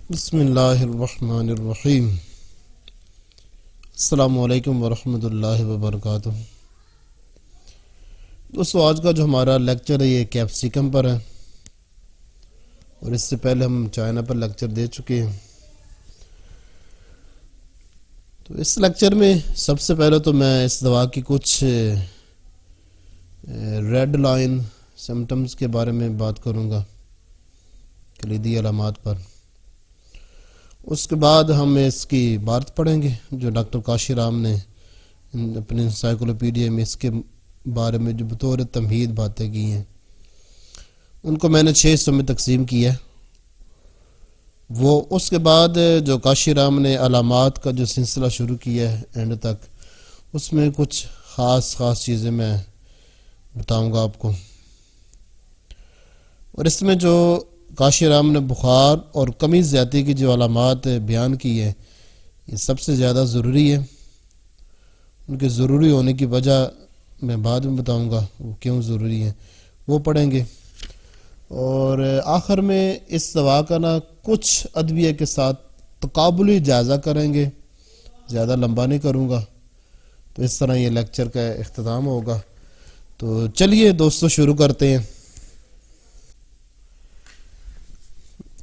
بسم اللہ الرحمن الرحیم۔ السلام علیکم ورحمۃ اللہ وبرکاتہ۔ دوستو، آج کا جو ہمارا لیکچر ہے یہ کیپسیکم پر ہے، اور اس سے پہلے ہم چائنا پر لیکچر دے چکے ہیں۔ تو اس لیکچر میں سب سے پہلے تو میں اس دوا کی کچھ ریڈ لائن سمٹمز کے بارے میں بات کروں گا، کلیدی علامات پر۔ اس کے بعد ہم اس کی عبارت پڑھیں گے جو ڈاکٹر کاشی رام نے اپنے انسائیکلوپیڈیا میں اس کے بارے میں جو بطور تمہید باتیں کی ہیں، ان کو میں نے 6 حصوں میں تقسیم کیا ہے۔ وہ اس کے بعد جو کاشی رام نے علامات کا جو سلسلہ شروع کیا ہے اینڈ تک، اس میں کچھ خاص چیزیں میں بتاؤں گا آپ کو۔ اور اس میں جو کاشی رام نے بخار اور کمی زیادتی کی جو علامات بیان کی ہے، یہ سب سے زیادہ ضروری ہے۔ ان کے ضروری ہونے کی وجہ میں بعد میں بتاؤں گا وہ کیوں ضروری ہے، وہ پڑھیں گے۔ اور آخر میں اس دوا کا کچھ ادویہ کے ساتھ تقابلی جائزہ کریں گے، زیادہ لمبا نہیں کروں گا، تو اس طرح یہ لیکچر کا اختتام ہوگا۔ تو چلیے دوستو شروع کرتے ہیں۔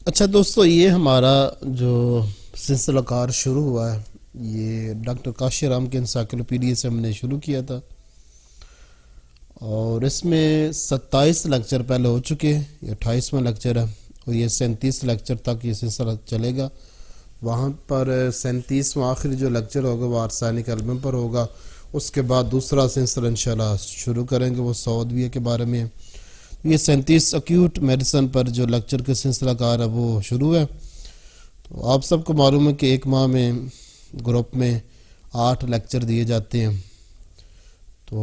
اچھا دوستو، یہ ہمارا جو سلسلہ کار شروع ہوا ہے، یہ ڈاکٹر کاشی رام کے انسائیکلوپیڈیا سے ہم نے شروع کیا تھا، اور اس میں 27 لیکچر پہلے ہو چکے ہیں، یہ 28واں لیکچر ہے، اور یہ 37 لیکچر تک یہ سلسلہ چلے گا۔ وہاں پر 37واں آخری جو لیکچر ہوگا وہ آرسینک ایلبم پر ہوگا۔ اس کے بعد دوسرا سلسلہ انشاءاللہ شروع کریں گے، وہ 100 ادویہ کے بارے میں۔ یہ 37 ایکیوٹ میڈیسن پر جو لیکچر کے سلسلہ کار ہے وہ شروع ہے۔ تو آپ سب کو معلوم ہے کہ ایک ماہ میں گروپ میں 8 لیکچر دیے جاتے ہیں، تو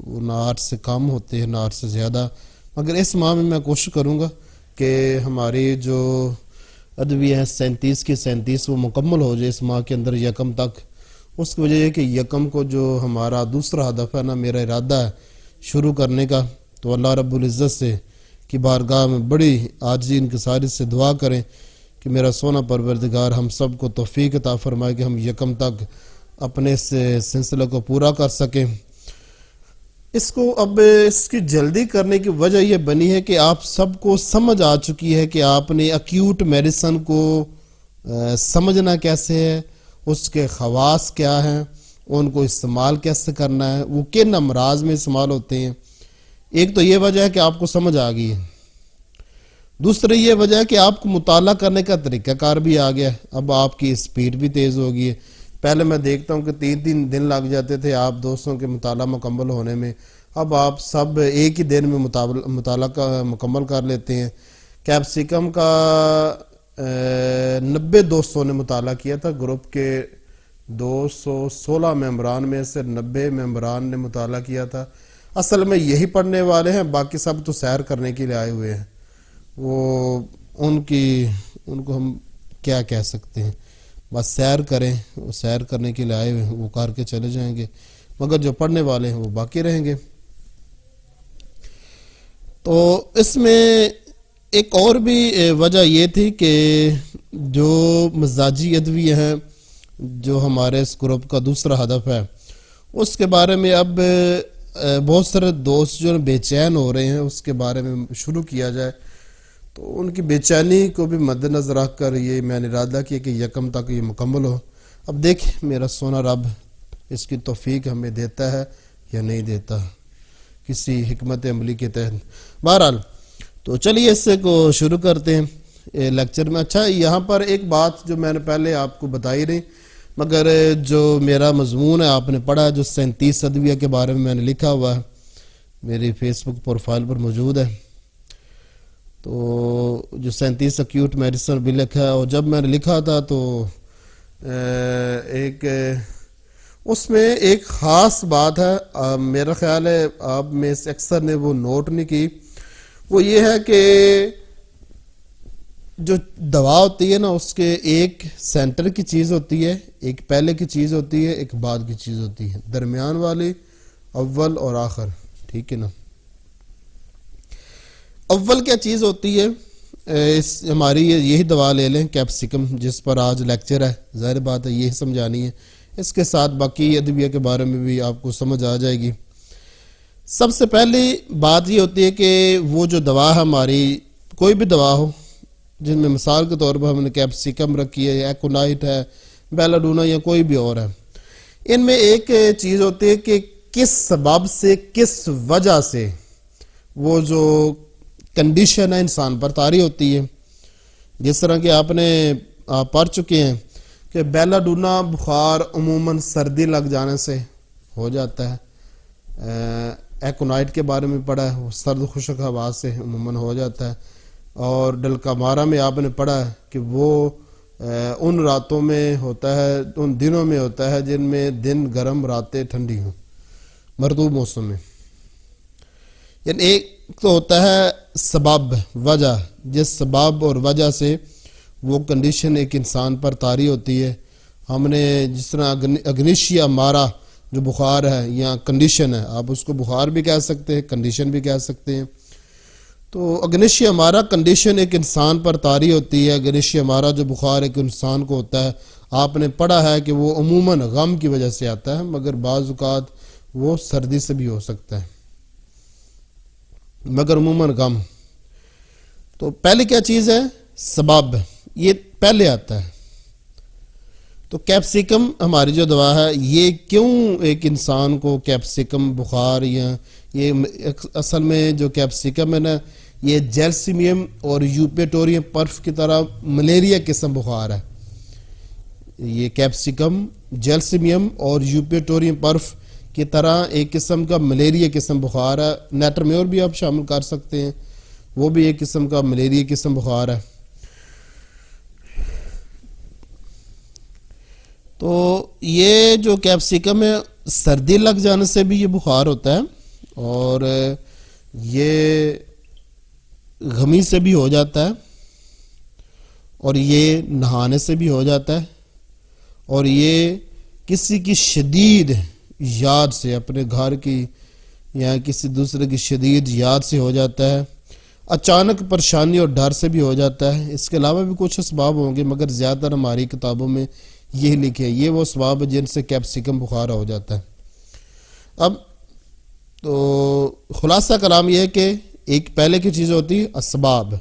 وہ نہ 8 سے کم ہوتے ہیں نہ 8 سے زیادہ، مگر اس ماہ میں کوشش کروں گا کہ ہماری جو ادویہ ہے 37 کی 37 وہ مکمل ہو جائے اس ماہ کے اندر، یکم تک۔ اس کی وجہ یہ کہ یکم کو جو ہمارا دوسرا ہدف ہے میرا ارادہ ہے شروع کرنے کا، تو اللہ رب العزت سے کی بارگاہ میں بڑی عاجزی انکساری سے دعا کریں کہ میرا سونا پروردگار ہم سب کو توفیق عطا فرمائے کہ ہم یکم تک اپنے اس سلسلے کو پورا کر سکیں۔ اس کو اب اس کی جلدی کرنے کی وجہ یہ بنی ہے کہ آپ سب کو سمجھ آ چکی ہے کہ آپ نے ایکیوٹ میڈیسن کو سمجھنا کیسے ہے، اس کے خواص کیا ہیں، ان کو استعمال کیسے کرنا ہے، وہ کن امراض میں استعمال ہوتے ہیں۔ ایک تو یہ وجہ ہے کہ آپ کو سمجھ آ گئی ہے، دوسری یہ وجہ ہے کہ آپ کو مطالعہ کرنے کا طریقہ کار بھی آ گیا ہے، اب آپ کی سپیڈ بھی تیز ہو گئی ہے۔ پہلے میں دیکھتا ہوں کہ 3 دن لگ جاتے تھے آپ دوستوں کے مطالعہ مکمل ہونے میں، اب آپ سب ایک ہی دن میں مطالعہ مکمل کر لیتے ہیں۔ کیپسیکم کا 90 دوستوں نے مطالعہ کیا تھا، گروپ کے 216 ممبران میں سے 90 ممبران نے مطالعہ کیا تھا۔ اصل میں یہی پڑھنے والے ہیں، باقی سب تو سیر کرنے کے لیے آئے ہوئے ہیں، وہ ان کو ہم کیا کہہ سکتے ہیں، بس سیر کریں، وہ سیر کرنے کے لیے آئے ہوئے ہیں، وہ کر کے چلے جائیں گے، مگر جو پڑھنے والے ہیں وہ باقی رہیں گے۔ تو اس میں ایک اور بھی وجہ یہ تھی کہ جو مزاجی ادویہ ہیں جو ہمارے اس گروپ کا دوسرا ہدف ہے، اس کے بارے میں اب بہت سارے دوست جو بے چین ہو رہے ہیں، اس کے بارے میں شروع کیا جائے، تو ان کی بے چینی کو بھی مد نظر رکھ کر یہ میں نے ارادہ کیا کہ یکم تک یہ مکمل ہو۔ اب دیکھیں میرا سونا رب اس کی توفیق ہمیں دیتا ہے یا نہیں دیتا، کسی حکمت عملی کے تحت۔ بہرحال تو چلیے اس کو شروع کرتے ہیں لیکچر میں۔ اچھا، یہاں پر ایک بات جو میں نے پہلے آپ کو بتائی نہیں، مگر جو میرا مضمون ہے آپ نے پڑھا، جو 37 ادویہ کے بارے میں نے لکھا ہوا ہے، میری فیس بک پروفائل پر موجود ہے، تو جو 37 ایکیوٹ میڈیسن بھی لکھا ہے، اور جب میں نے لکھا تھا تو اس میں ایک خاص بات ہے، میرا خیال ہے آپ میں سے اکثر نے وہ نوٹ نہیں کی، وہ یہ ہے کہ جو دوا ہوتی ہے اس کے ایک سینٹر کی چیز ہوتی ہے، ایک پہلے کی چیز ہوتی ہے، ایک بعد کی چیز ہوتی ہے، درمیان والی اول اور آخر، ٹھیک ہے نا۔ اول کیا چیز ہوتی ہے؟ ہماری یہی دوا لے لیں کیپسیکم، جس پر آج لیکچر ہے، ظاہر بات ہے یہی سمجھانی ہے، اس کے ساتھ باقی ادویہ کے بارے میں بھی آپ کو سمجھ آ جائے گی۔ سب سے پہلی بات یہ ہوتی ہے کہ وہ جو دوا ہے ہماری، کوئی بھی دوا ہو، جن میں مثال کے طور پر ہم نے کیپسیکم رکھی ہے، یا ایکونائٹ ہے، بیلا ڈونا یا کوئی بھی اور ہے، ان میں ایک چیز ہوتی ہے کہ کس سبب سے، کس وجہ سے وہ جو کنڈیشن ہے انسان پر طاری ہوتی ہے۔ جس طرح کہ آپ پڑھ چکے ہیں کہ بیلا ڈونا بخار عموماً سردی لگ جانے سے ہو جاتا ہے، ایکونائٹ کے بارے میں پڑھا ہے، وہ سرد خشک ہوا سے عموماً ہو جاتا ہے، اور ڈلکامارا میں آپ نے پڑھا ہے کہ وہ ان راتوں میں ہوتا ہے، ان دنوں میں ہوتا ہے جن میں دن گرم راتیں ٹھنڈی ہوں، مرطوب موسم میں۔ یعنی ایک تو ہوتا ہے سبب، وجہ، جس سبب اور وجہ سے وہ کنڈیشن ایک انسان پر طاری ہوتی ہے۔ ہم نے جس طرح اگنیشیا مارا جو بخار ہے یا کنڈیشن ہے، آپ اس کو بخار بھی کہہ سکتے ہیں، کنڈیشن بھی کہہ سکتے ہیں۔ تو اگنیشیا مارا کنڈیشن ایک انسان پر طاری ہوتی ہے، اگنیشیا مارا جو بخار ایک انسان کو ہوتا ہے، آپ نے پڑھا ہے کہ وہ عموماً غم کی وجہ سے آتا ہے، مگر بعض اوقات وہ سردی سے بھی ہو سکتا ہے، مگر عموماً غم۔ تو پہلے کیا چیز ہے؟ سبب، یہ پہلے آتا ہے۔ تو کیپسیکم ہماری جو دوا ہے، یہ کیوں ایک انسان کو کیپسیکم بخار، یا یہ اصل میں جو کیپسیکم ہے نا، یہ جیلسیمیم اور یوپیٹوریم پرف کی طرح ملیریا قسم بخار ہے۔ یہ کیپسیکم جیلسیمیم اور یوپیٹوریم پرف کی طرح ایک قسم کا ملیریا قسم بخار ہے، نیٹرمیور بھی آپ شامل کر سکتے ہیں، وہ بھی ایک قسم کا ملیریا قسم بخار ہے۔ تو یہ جو کیپسیکم ہے، سردی لگ جانے سے بھی یہ بخار ہوتا ہے، اور یہ غمی سے بھی ہو جاتا ہے، اور یہ نہانے سے بھی ہو جاتا ہے، اور یہ کسی کی شدید یاد سے، اپنے گھر کی یا کسی دوسرے کی شدید یاد سے ہو جاتا ہے، اچانک پریشانی اور ڈر سے بھی ہو جاتا ہے۔ اس کے علاوہ بھی کچھ اسباب ہوں گے، مگر زیادہ تر ہماری کتابوں میں یہ لکھے، یہ وہ اسباب جن سے کیپسیکم بخار ہو جاتا ہے۔ اب تو خلاصہ کلام یہ ہے کہ ایک پہلے کی چیز ہوتی ہے اسباب،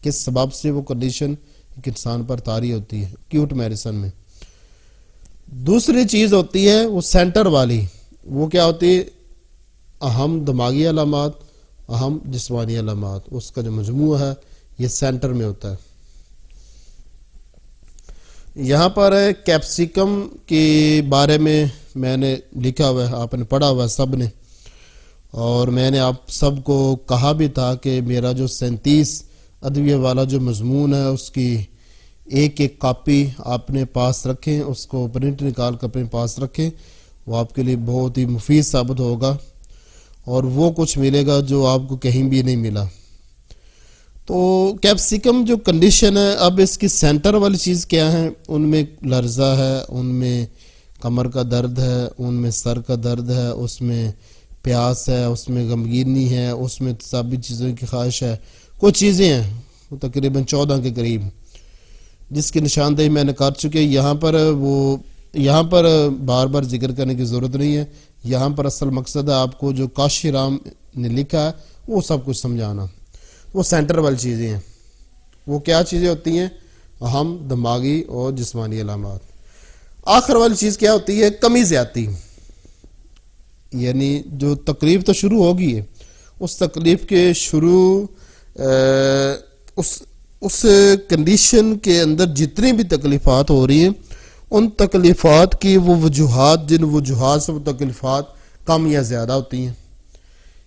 کس سبب سے وہ کنڈیشن ایک انسان پر طاری ہوتی ہے ایکیوٹ میڈیسن میں۔ دوسری چیز ہوتی ہے وہ سینٹر والی، وہ کیا ہوتی ہے؟ اہم دماغی علامات، اہم جسمانی علامات، اس کا جو مجموعہ ہے یہ سینٹر میں ہوتا ہے۔ یہاں پر کیپسیکم کے بارے میں نے لکھا ہوا ہے، آپ نے پڑھا ہوا ہے سب نے، اور میں نے آپ سب کو کہا بھی تھا کہ میرا جو 37 ادویہ والا جو مضمون ہے، اس کی ایک ایک کاپی آپ نے پاس رکھیں، اس کو پرنٹ نکال کر اپنے پاس رکھیں، وہ آپ کے لیے بہت ہی مفید ثابت ہوگا، اور وہ کچھ ملے گا جو آپ کو کہیں بھی نہیں ملا۔ تو کیپسیکم جو کنڈیشن ہے، اب اس کی سینٹر والی چیز کیا ہے؟ ان میں لرزہ ہے، ان میں کمر کا درد ہے، ان میں سر کا درد ہے، اس میں پیاس ہے، اس میں غمگینی ہے، اس میں تیزابی چیزوں کی خواہش ہے، کچھ چیزیں ہیں وہ تقریباً 14 کے قریب، جس کی نشاندہی میں نے کر چکے۔ یہاں پر بار بار ذکر کرنے کی ضرورت نہیں ہے، یہاں پر اصل مقصد ہے آپ کو جو کاشی رام نے لکھا ہے وہ سب کچھ سمجھانا۔ وہ سینٹر والی چیزیں ہیں، وہ کیا چیزیں ہوتی ہیں؟ اہم دماغی اور جسمانی علامات۔ آخر والی چیز کیا ہوتی ہے؟ کمی زیادتی، یعنی جو تکلیف تو شروع ہوگی ہے، اس تکلیف کے شروع اس کنڈیشن کے اندر جتنی بھی تکلیفات ہو رہی ہیں، ان تکلیفات کی وہ وجوہات، جن وجوہات سے وہ تکلیفات کم یا زیادہ ہوتی ہیں،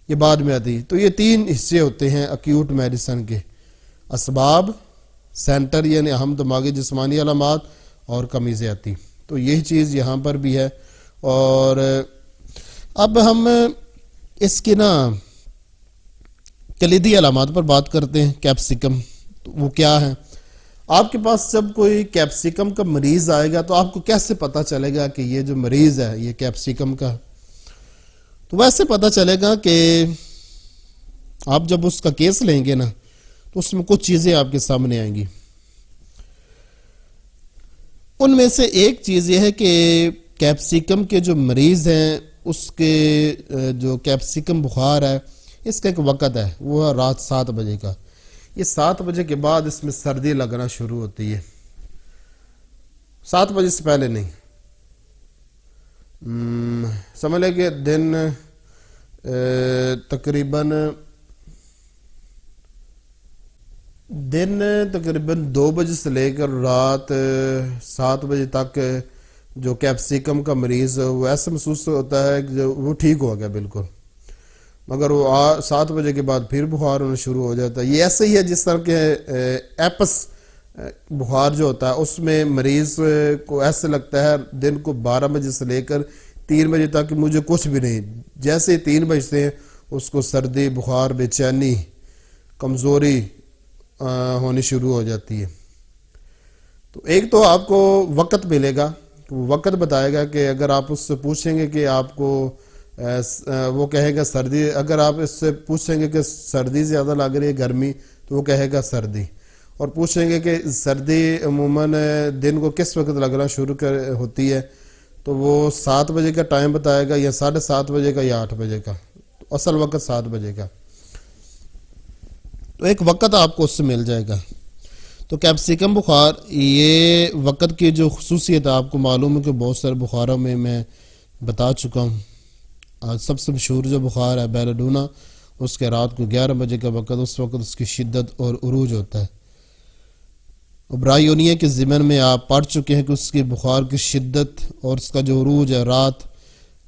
یہ بعد میں آتی ہے۔ تو یہ 3 حصے ہوتے ہیں ایکیوٹ میڈیسن کے: اسباب، سینٹر یعنی اہم دماغی جسمانی علامات، اور کمی زیادتی۔ تو یہی چیز یہاں پر بھی ہے۔ اور اب ہم اس کی کلیدی علامات پر بات کرتے ہیں۔ کیپسیکم تو وہ کیا ہے؟ آپ کے پاس جب کوئی کیپسیکم کا مریض آئے گا تو آپ کو کیسے پتا چلے گا کہ یہ جو مریض ہے یہ کیپسیکم کا؟ تو ویسے پتا چلے گا کہ آپ جب اس کا کیس لیں گے نا، تو تو اس میں کچھ چیزیں آپ کے سامنے آئیں گی. ان میں سے ایک چیز یہ ہے کہ کیپسیکم کے جو مریض ہیں اس کے جو کیپسیکم بخار ہے اس کا ایک وقت ہے، وہ ہے رات 7 بجے کا. یہ 7 بجے کے بعد اس میں سردی لگنا شروع ہوتی ہے، 7 بجے سے پہلے نہیں. سمجھ لیں کہ دن تقریباً 2 بجے سے لے کر رات 7 بجے تک جو کیپسیکم کا مریض وہ ایسا محسوس ہوتا ہے کہ وہ ٹھیک ہو گیا بالکل، مگر وہ 7 بجے کے بعد پھر بخار ہونا شروع ہو جاتا ہے. یہ ایسے ہی ہے جس طرح کے ایپس بخار جو ہوتا ہے اس میں مریض کو ایسے لگتا ہے دن کو 12 بجے سے لے کر 3 بجے تک مجھے کچھ بھی نہیں. جیسے ہی 3 بجتے ہیں اس کو سردی، بخار، بے چینی، کمزوری ہونی شروع ہو جاتی ہے. تو ایک تو آپ کو وقت ملے گا، وقت بتائے گا کہ اگر آپ اس سے پوچھیں گے کہ آپ کو وہ کہے گا سردی، اگر آپ اس سے پوچھیں گے کہ سردی زیادہ لگ رہی ہے گرمی تو وہ کہے گا سردی، اور پوچھیں گے کہ سردی عموماً دن کو کس وقت لگنا شروع ہوتی ہے تو وہ 7 بجے کا ٹائم بتائے گا یا 7:30 بجے کا یا 8 بجے کا. اصل وقت 7 بجے کا. تو ایک وقت آپ کو اس سے مل جائے گا. تو کیپسیکم بخار یہ وقت کی جو خصوصیت ہے آپ کو معلوم ہے کہ بہت سارے بخاروں میں بتا چکا ہوں. آج سب سے مشہور جو بخار ہے بیلاڈونا، اس کے رات کو 11 بجے کا وقت، اس وقت اس کی شدت اور عروج ہوتا ہے. برایونیہ کے ضمن میں آپ پڑھ چکے ہیں کہ اس کی بخار کی شدت اور اس کا جو عروج ہے رات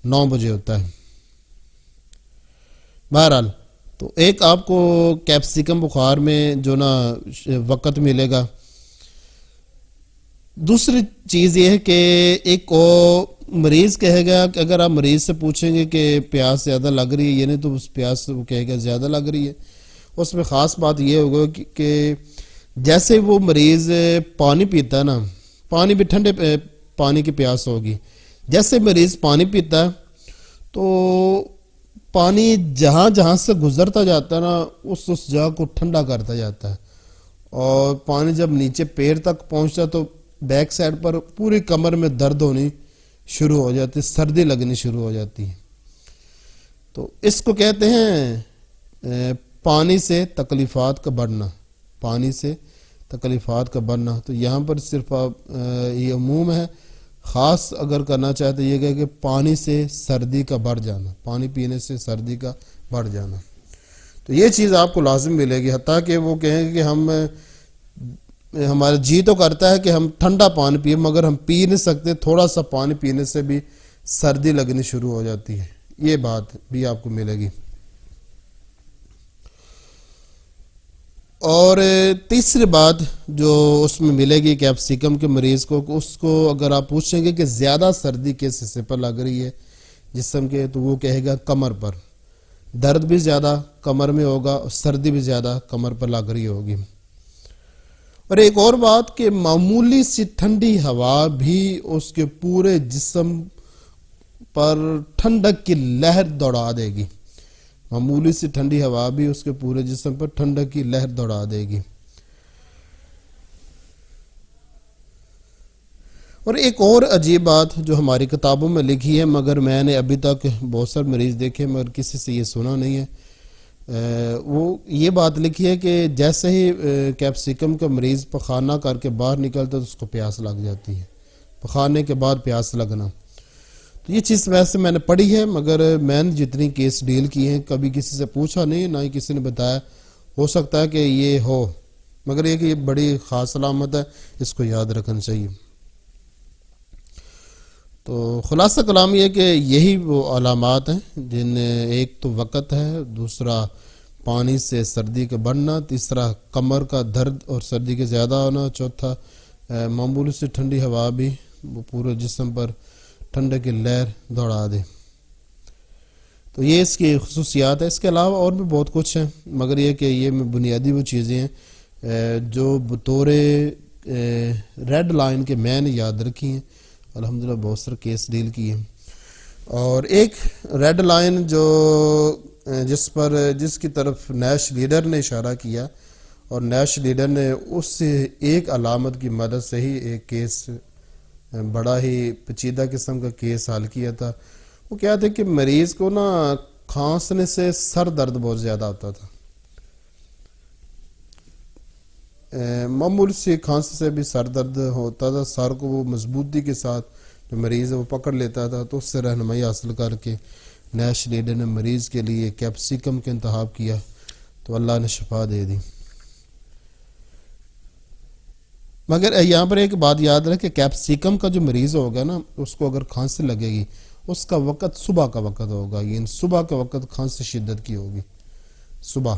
9 بجے ہوتا ہے. بہرحال تو ایک آپ کو کیپسیکم بخار میں جو نا وقت ملے گا. دوسری چیز یہ ہے کہ ایک مریض کہے گا کہ اگر آپ مریض سے پوچھیں گے کہ پیاس زیادہ لگ رہی ہے یہ نہیں تو اس پیاس وہ کہے گا زیادہ لگ رہی ہے. اس میں خاص بات یہ ہوگا کہ جیسے وہ مریض پانی پیتا ہے نا، پانی بھی ٹھنڈے پانی کی پیاس ہوگی. جیسے مریض پانی پیتا ہے تو پانی جہاں سے گزرتا جاتا ہے نا اس جگہ کو ٹھنڈا کرتا جاتا ہے، اور پانی جب نیچے پیر تک پہنچتا تو بیک سائڈ پر پوری کمر میں درد ہونی شروع ہو جاتی، سردی لگنی شروع ہو جاتی ہے. تو اس کو کہتے ہیں پانی سے تکلیفات کا بڑھنا. پانی سے تکلیفات کا بڑھنا. تو یہاں پر صرف یہ عموم ہے، خاص اگر کرنا چاہتے یہ کہ پانی سے سردی کا بڑھ جانا، پانی پینے سے سردی کا بڑھ جانا. تو یہ چیز آپ کو لازم ملے گی، حتیٰ کہ وہ کہیں گے کہ ہمارا جی تو کرتا ہے کہ ہم ٹھنڈا پانی پیے مگر ہم پی نہیں سکتے، تھوڑا سا پانی پینے سے بھی سردی لگنی شروع ہو جاتی ہے. یہ بات بھی آپ کو ملے گی. اور تیسری بات جو اس میں ملے گی کیپسیکم کے مریض کو، اس کو اگر آپ پوچھیں گے کہ زیادہ سردی کس حصے پر لگ رہی ہے جسم کے، تو وہ کہے گا کمر پر. درد بھی زیادہ کمر میں ہوگا اور سردی بھی زیادہ کمر پر لگ رہی ہوگی. اور ایک اور بات کہ معمولی سی ٹھنڈی ہوا بھی اس کے پورے جسم پر ٹھنڈک کی لہر دوڑا دے گی. معمولی سی ٹھنڈی ہوا بھی اس کے پورے جسم پر ٹھنڈک کی لہر دوڑا دے گی. اور ایک اور عجیب بات جو ہماری کتابوں میں لکھی ہے مگر میں نے ابھی تک بہت سارے مریض دیکھے مگر کسی سے یہ سنا نہیں ہے، وہ یہ بات لکھی ہے کہ جیسے ہی کیپسیکم کا مریض پخانہ کر کے باہر نکلتا ہے تو اس کو پیاس لگ جاتی ہے. پخانے کے بعد پیاس لگنا. تو یہ چیز ویسے میں نے پڑھی ہے مگر میں نے جتنی کیس ڈیل کی ہیں کبھی کسی سے پوچھا نہیں، نہ ہی کسی نے بتایا. ہو سکتا ہے کہ یہ ہو مگر یہ کہ یہ بڑی خاص علامت ہے، اس کو یاد رکھنا چاہیے. تو خلاصہ کلام یہ کہ یہی وہ علامات ہیں جن ایک تو وقت ہے، دوسرا پانی سے سردی کا بڑھنا، تیسرا کمر کا درد اور سردی کے زیادہ ہونا، چوتھا معمولی سے ٹھنڈی ہوا بھی وہ پورے جسم پر ٹھنڈے کی لہر دوڑا دے. تو یہ اس کی خصوصیات ہے. اس کے علاوہ اور بھی بہت کچھ ہیں مگر یہ کہ یہ بنیادی وہ چیزیں ہیں جو بطور ریڈ لائن کے میں نے یاد رکھی ہیں. الحمدللہ بہت سارے کیس ڈیل کیے ہیں. اور ایک ریڈ لائن جو جس کی طرف نیش لیڈر نے اشارہ کیا اور نیش لیڈر نے اس ایک علامت کی مدد سے ہی ایک کیس، بڑا ہی پیچیدہ قسم کا کیس حل کیا تھا۔ وہ کیا تھا کہ مریض کو نا کھانسنے سے سر درد بہت زیادہ ہوتا تھا، معمولی سی کھانسی سے بھی سر درد ہوتا تھا، سر کو وہ مضبوطی کے ساتھ جو مریض ہے وہ پکڑ لیتا تھا، تو اس سے رہنمائی حاصل کر کے نیش لیڈر نے مریض کے لیے کیپسیکم کا انتخاب کیا تو اللہ نے شفا دے دی۔ مگر یہاں پر ایک بات یاد رکھے کہ کیپسیکم کا جو مریض ہوگا نا، اس کو اگر کھانسی لگے گی اس کا وقت صبح کا وقت ہوگا، یعنی صبح کا وقت کھانسی شدت کی ہوگی صبح،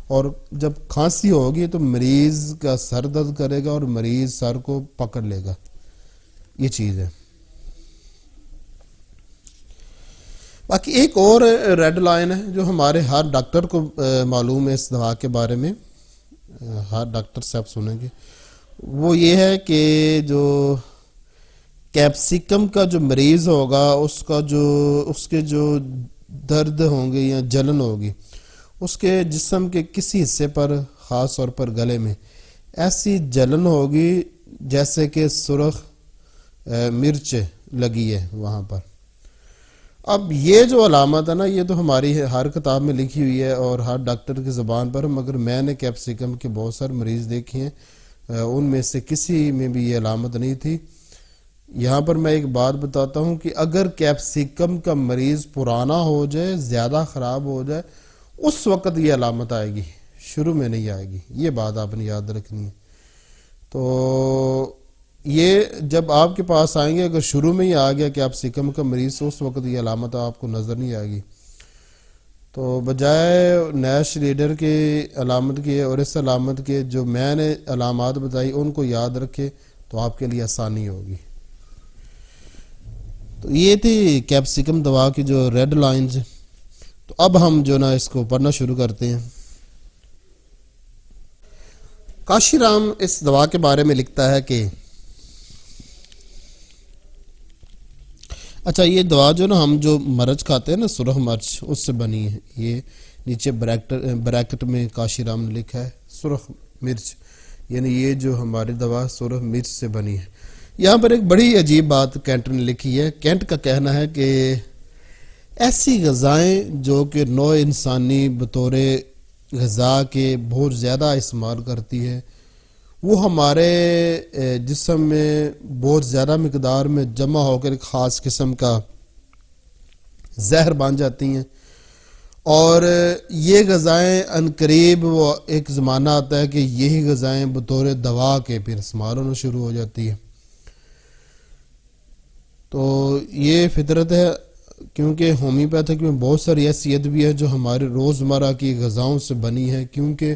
اور جب کھانسی ہوگی تو مریض کا سر درد کرے گا اور مریض سر کو پکڑ لے گا، یہ چیز ہے۔ باقی ایک اور ریڈ لائن ہے جو ہمارے ہر ڈاکٹر کو معلوم ہے اس دوا کے بارے میں، ہر ڈاکٹر صاحب سنیں گے، وہ یہ ہے کہ جو کیپسیکم کا جو مریض ہوگا اس کے جو درد ہوں گے یا جلن ہوگی اس کے جسم کے کسی حصے پر، خاص طور پر گلے میں ایسی جلن ہوگی جیسے کہ سرخ مرچ لگی ہے وہاں پر۔ اب یہ جو علامت ہے نا، یہ تو ہماری ہر کتاب میں لکھی ہوئی ہے اور ہر ڈاکٹر کی زبان پر، مگر میں نے کیپسیکم کے بہت سارے مریض دیکھے ہیں، ان میں سے کسی میں بھی یہ علامت نہیں تھی۔ یہاں پر میں ایک بات بتاتا ہوں کہ اگر کیپسیکم کا مریض پرانا ہو جائے، زیادہ خراب ہو جائے، اس وقت یہ علامت آئے گی، شروع میں نہیں آئے گی، یہ بات آپ نے یاد رکھنی ہے۔ تو یہ جب آپ کے پاس آئیں گے، اگر شروع میں ہی آ گیا کیپسیکم کا مریض، اس وقت یہ علامت آپ کو نظر نہیں آئے گی، تو بجائے نیش لیڈر کے علامت کے اور اس علامت کے جو میں نے علامات بتائی ان کو یاد رکھے تو آپ کے لیے آسانی ہوگی۔ تو یہ تھی کیپسیکم دوا کی جو ریڈ لائنز۔ تو اب ہم جو نا اس کو پڑھنا شروع کرتے ہیں۔ کاشی رام اس دوا کے بارے میں لکھتا ہے کہ اچھا، یہ دوا جو نا ہم جو مرچ کھاتے ہیں نا، سرخ مرچ، اس سے بنی ہے۔ یہ نیچے بریکٹ میں کاشی رام نے لکھا ہے سرخ مرچ، یعنی یہ جو ہماری دوا سرخ مرچ سے بنی ہے۔ یہاں پر ایک بڑی عجیب بات کینٹ نے لکھی ہے۔ کینٹ کا کہنا ہے کہ ایسی غذائیں جو کہ نوع انسانی بطور غذا کے بہت زیادہ استعمال کرتی ہے، وہ ہمارے جسم میں بہت زیادہ مقدار میں جمع ہو کر ایک خاص قسم کا زہر بن جاتی ہیں، اور یہ غذائیں عنقریب وہ ایک زمانہ آتا ہے کہ یہی غذائیں بطور دوا کے پھر استعمال ہونا شروع ہو جاتی ہے۔ تو یہ فطرت ہے، کیونکہ ہومیوپیتھک میں بہت ساری ایسی ادویہ جو ہمارے روزمرہ کی غذاؤں سے بنی ہے، کیونکہ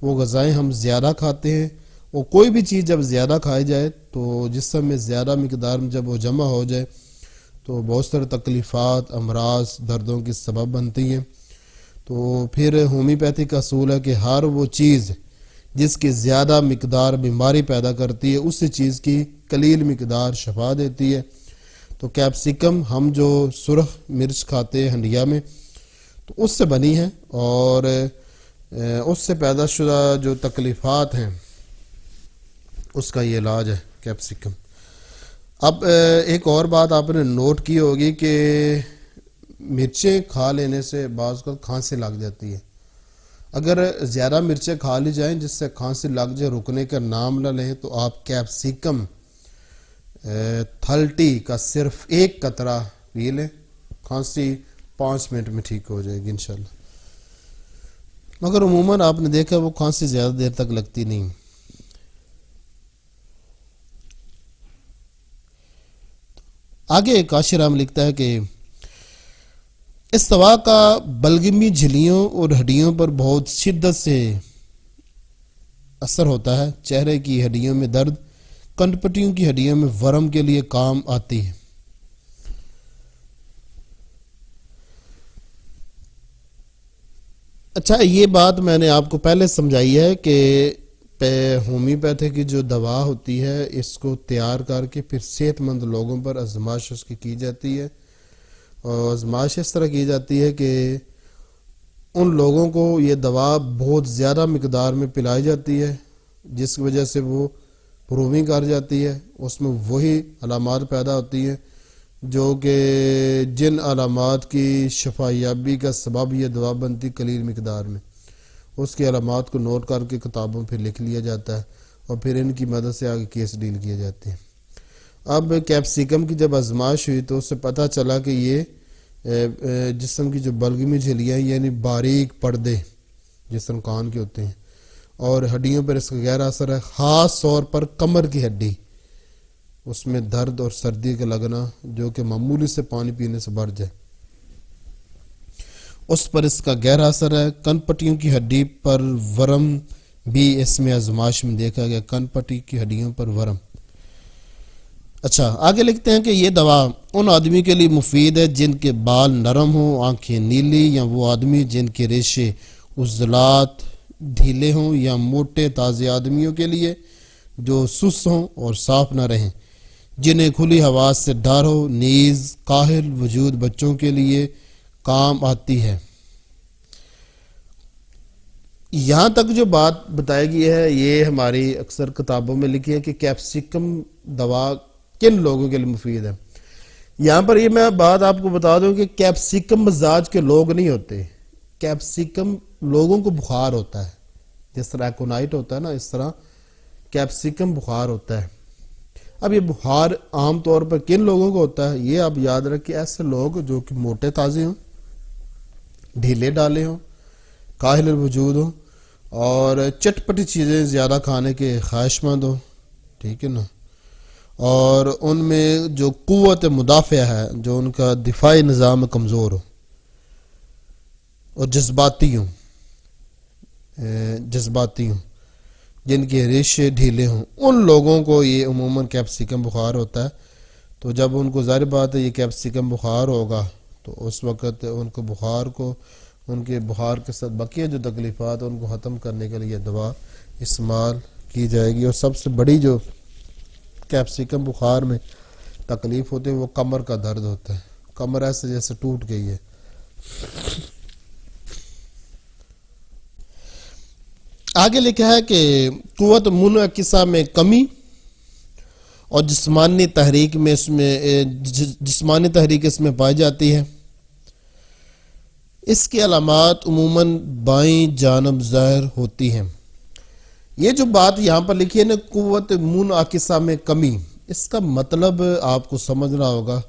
وہ غذائیں ہم زیادہ کھاتے ہیں، اور کوئی بھی چیز جب زیادہ کھائی جائے تو جسم میں زیادہ مقدار میں جب وہ جمع ہو جائے تو بہت سارے تکلیفات، امراض، دردوں کی سبب بنتی ہیں۔ تو پھر ہومیوپیتھک کا اصول ہے کہ ہر وہ چیز جس کی زیادہ مقدار بیماری پیدا کرتی ہے، اسی چیز کی قلیل مقدار شفا دیتی ہے۔ تو کیپسیکم ہم جو سرخ مرچ کھاتے ہیں ہنڈیا میں، تو اس سے بنی ہے، اور اس سے پیدا شدہ جو تکلیفات ہیں اس کا یہ علاج ہے کیپسیکم۔ اب ایک اور بات آپ نے نوٹ کی ہوگی کہ مرچیں کھا لینے سے بعض کا کھانسی لگ جاتی ہے۔ اگر زیادہ مرچیں کھا لی جائیں جس سے کھانسی لگ جائے، رکنے کا نام نہ لیں، تو آپ کیپسیکم 30 کا صرف ایک قطرہ پی لیں، کھانسی 5 منٹ میں ٹھیک ہو جائے گی انشاءاللہ۔ مگر عموماً آپ نے دیکھا وہ کھانسی زیادہ دیر تک لگتی نہیں۔ آگے کاشی رام لکھتا ہے کہ اس دوا کا بلغمی جھلیوں اور ہڈیوں پر بہت شدت سے اثر ہوتا ہے۔ چہرے کی ہڈیوں میں درد، کنپٹیوں کی ہڈیوں میں ورم کے لیے کام آتی ہے۔ اچھا، یہ بات میں نے آپ کو پہلے سمجھائی ہے کہ ہومیوپیتھی کی جو دوا ہوتی ہے اس کو تیار کر کے پھر صحت مند لوگوں پر آزمائش اس کی جاتی ہے، اور آزمائش اس طرح کی جاتی ہے کہ ان لوگوں کو یہ دوا بہت زیادہ مقدار میں پلائی جاتی ہے، جس کی وجہ سے وہ پروونگ کر جاتی ہے، اس میں وہی علامات پیدا ہوتی ہیں جو کہ جن علامات کی شفایابی کا سبب یہ دوا بنتی قلیل مقدار میں، اس کی علامات کو نوٹ کر کے کتابوں پہ لکھ لیا جاتا ہے اور پھر ان کی مدد سے آگے کیس ڈیل کیے جاتے ہیں۔ اب کیپسیکم کی جب آزمائش ہوئی تو اس سے پتہ چلا کہ یہ جسم کی جو بلغمی جھلیاں یعنی باریک پردے جس طرح کان کے ہوتے ہیں، اور ہڈیوں پر اس کا گہرا اثر ہے، خاص طور پر کمر کی ہڈی، اس میں درد اور سردی کا لگنا جو کہ معمولی سے پانی پینے سے بڑھ جائے، اس پر اس کا گہرا اثر ہے۔ کن پٹیوں کی ہڈی پر ورم بھی اس میں آزمائش میں دیکھا گیا، کن پٹی کی ہڈیوں پر ورم۔ اچھا آگے لکھتے ہیں کہ یہ دوا ان آدمی کے لیے مفید ہے جن کے بال نرم ہوں، آنکھیں نیلی، یا وہ آدمی جن کے ریشے عضلات ڈھیلے ہوں، یا موٹے تازے آدمیوں کے لیے جو سست ہوں اور صاف نہ رہیں، جنہیں کھلی ہوا سے ڈر ہو، نیز کاہل وجود بچوں کے لیے کام آتی ہے۔ یہاں تک جو بات بتائی گئی ہے یہ ہماری اکثر کتابوں میں لکھی ہے کہ کیپسیکم دوا کن لوگوں کے لیے مفید ہے۔ یہاں پر یہ میں بات آپ کو بتا دوں کہ کیپسیکم مزاج کے لوگ نہیں ہوتے، کیپسیکم لوگوں کو بخار ہوتا ہے، جس طرح ایکونائٹ ہوتا ہے نا، اس طرح کیپسیکم بخار ہوتا ہے۔ اب یہ بخار عام طور پر کن لوگوں کو ہوتا ہے، یہ آپ یاد رکھیں، ایسے لوگ جو کہ موٹے تازے ہوں، ڈھیلے ڈالے ہوں، کاہل الوجود ہوں، اور چٹپٹی چیزیں زیادہ کھانے کے خواہش مند ہوں، ٹھیک ہے نا، اور ان میں جو قوت مدافع ہے، جو ان کا دفاعی نظام کمزور ہو، اور جذباتی ہوں، جن کے ریشے ڈھیلے ہوں، ان لوگوں کو یہ عموماً کیپسیکم بخار ہوتا ہے۔ تو جب ان کو ظاہر بات ہے یہ کیپسیکم بخار ہوگا تو اس وقت ان کو بخار کو، ان کے بخار کے ساتھ بقیہ جو تکلیفات ان کو ختم کرنے کے لیے دوا استعمال کی جائے گی۔ اور سب سے بڑی جو کیپسیکم بخار میں تکلیف ہوتی ہے وہ کمر کا درد ہوتا ہے، کمر ایسے جیسے ٹوٹ گئی ہے۔ آگے لکھا ہے کہ قوت منعکسہ میں کمی اور جسمانی تحریک اس میں پائی جاتی ہے۔ اس کی علامات عموماً بائیں جانب ظاہر ہوتی ہیں۔ یہ جو بات یہاں پر لکھی ہے نا، قوت منعکسہ میں کمی، اس کا مطلب آپ کو سمجھنا ہوگا۔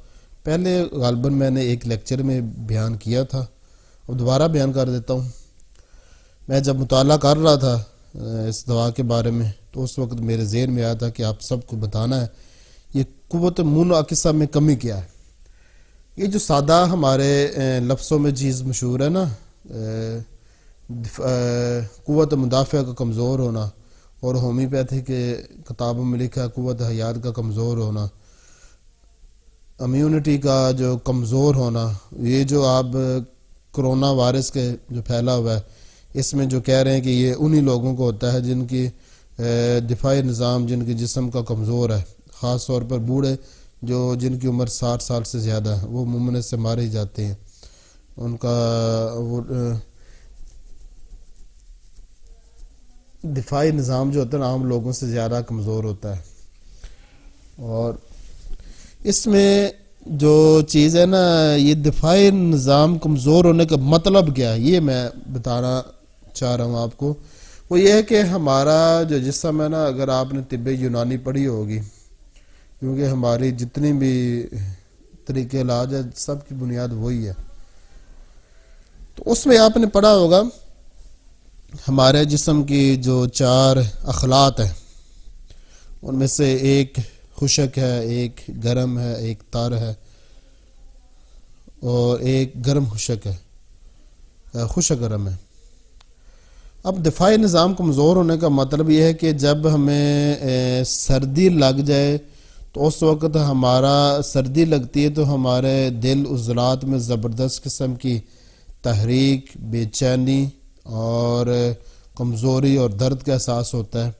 پہلے غالباً میں نے ایک لیکچر میں بیان کیا تھا، اب دوبارہ بیان کر دیتا ہوں۔ میں جب مطالعہ کر رہا تھا اس دوا کے بارے میں تو اس وقت میرے ذہن میں آیا تھا کہ آپ سب کو بتانا ہے یہ قوت منعکسہ میں کمی کیا ہے۔ یہ جو سادہ ہمارے لفظوں میں چیز مشہور ہے نا، قوت مدافع کا کمزور ہونا، اور ہومیوپیتھی کے کتابوں میں لکھا ہے قوت حیات کا کمزور ہونا، امیونٹی کا جو کمزور ہونا، یہ جو آپ کرونا وائرس کے جو پھیلا ہوا ہے اس میں جو کہہ رہے ہیں کہ یہ انہی لوگوں کو ہوتا ہے جن کی دفاعی نظام، جن کے جسم کا کمزور ہے، خاص طور پر بوڑھے جن کی عمر 60 سال سے زیادہ ہے، وہ عموماً سے مارے ہی جاتے ہیں، ان کا وہ دفاعی نظام جو ہوتا ہے عام لوگوں سے زیادہ کمزور ہوتا ہے۔ اور اس میں جو چیز ہے نا، یہ دفاعی نظام کمزور ہونے کا مطلب کیا ہے یہ میں بتانا چاہ رہا ہوں آپ کو۔ وہ یہ ہے کہ ہمارا جو جسم ہے نا، اگر آپ نے طب یونانی پڑھی ہوگی، کیونکہ ہماری جتنی بھی طریقے علاج ہے سب کی بنیاد وہی ہے، تو اس میں آپ نے پڑھا ہوگا ہمارے جسم کی جو 4 اخلاط ہیں ان میں سے ایک خشک ہے، ایک گرم ہے، ایک تر ہے، اور ایک گرم خشک ہے، خشک گرم ہے۔ اب دفاعی نظام کمزور ہونے کا مطلب یہ ہے کہ جب ہمیں سردی لگ جائے تو اس وقت ہمارا سردی لگتی ہے تو ہمارے دل عضلات میں زبردست قسم کی تحریک، بے چینی اور کمزوری اور درد کا احساس ہوتا ہے۔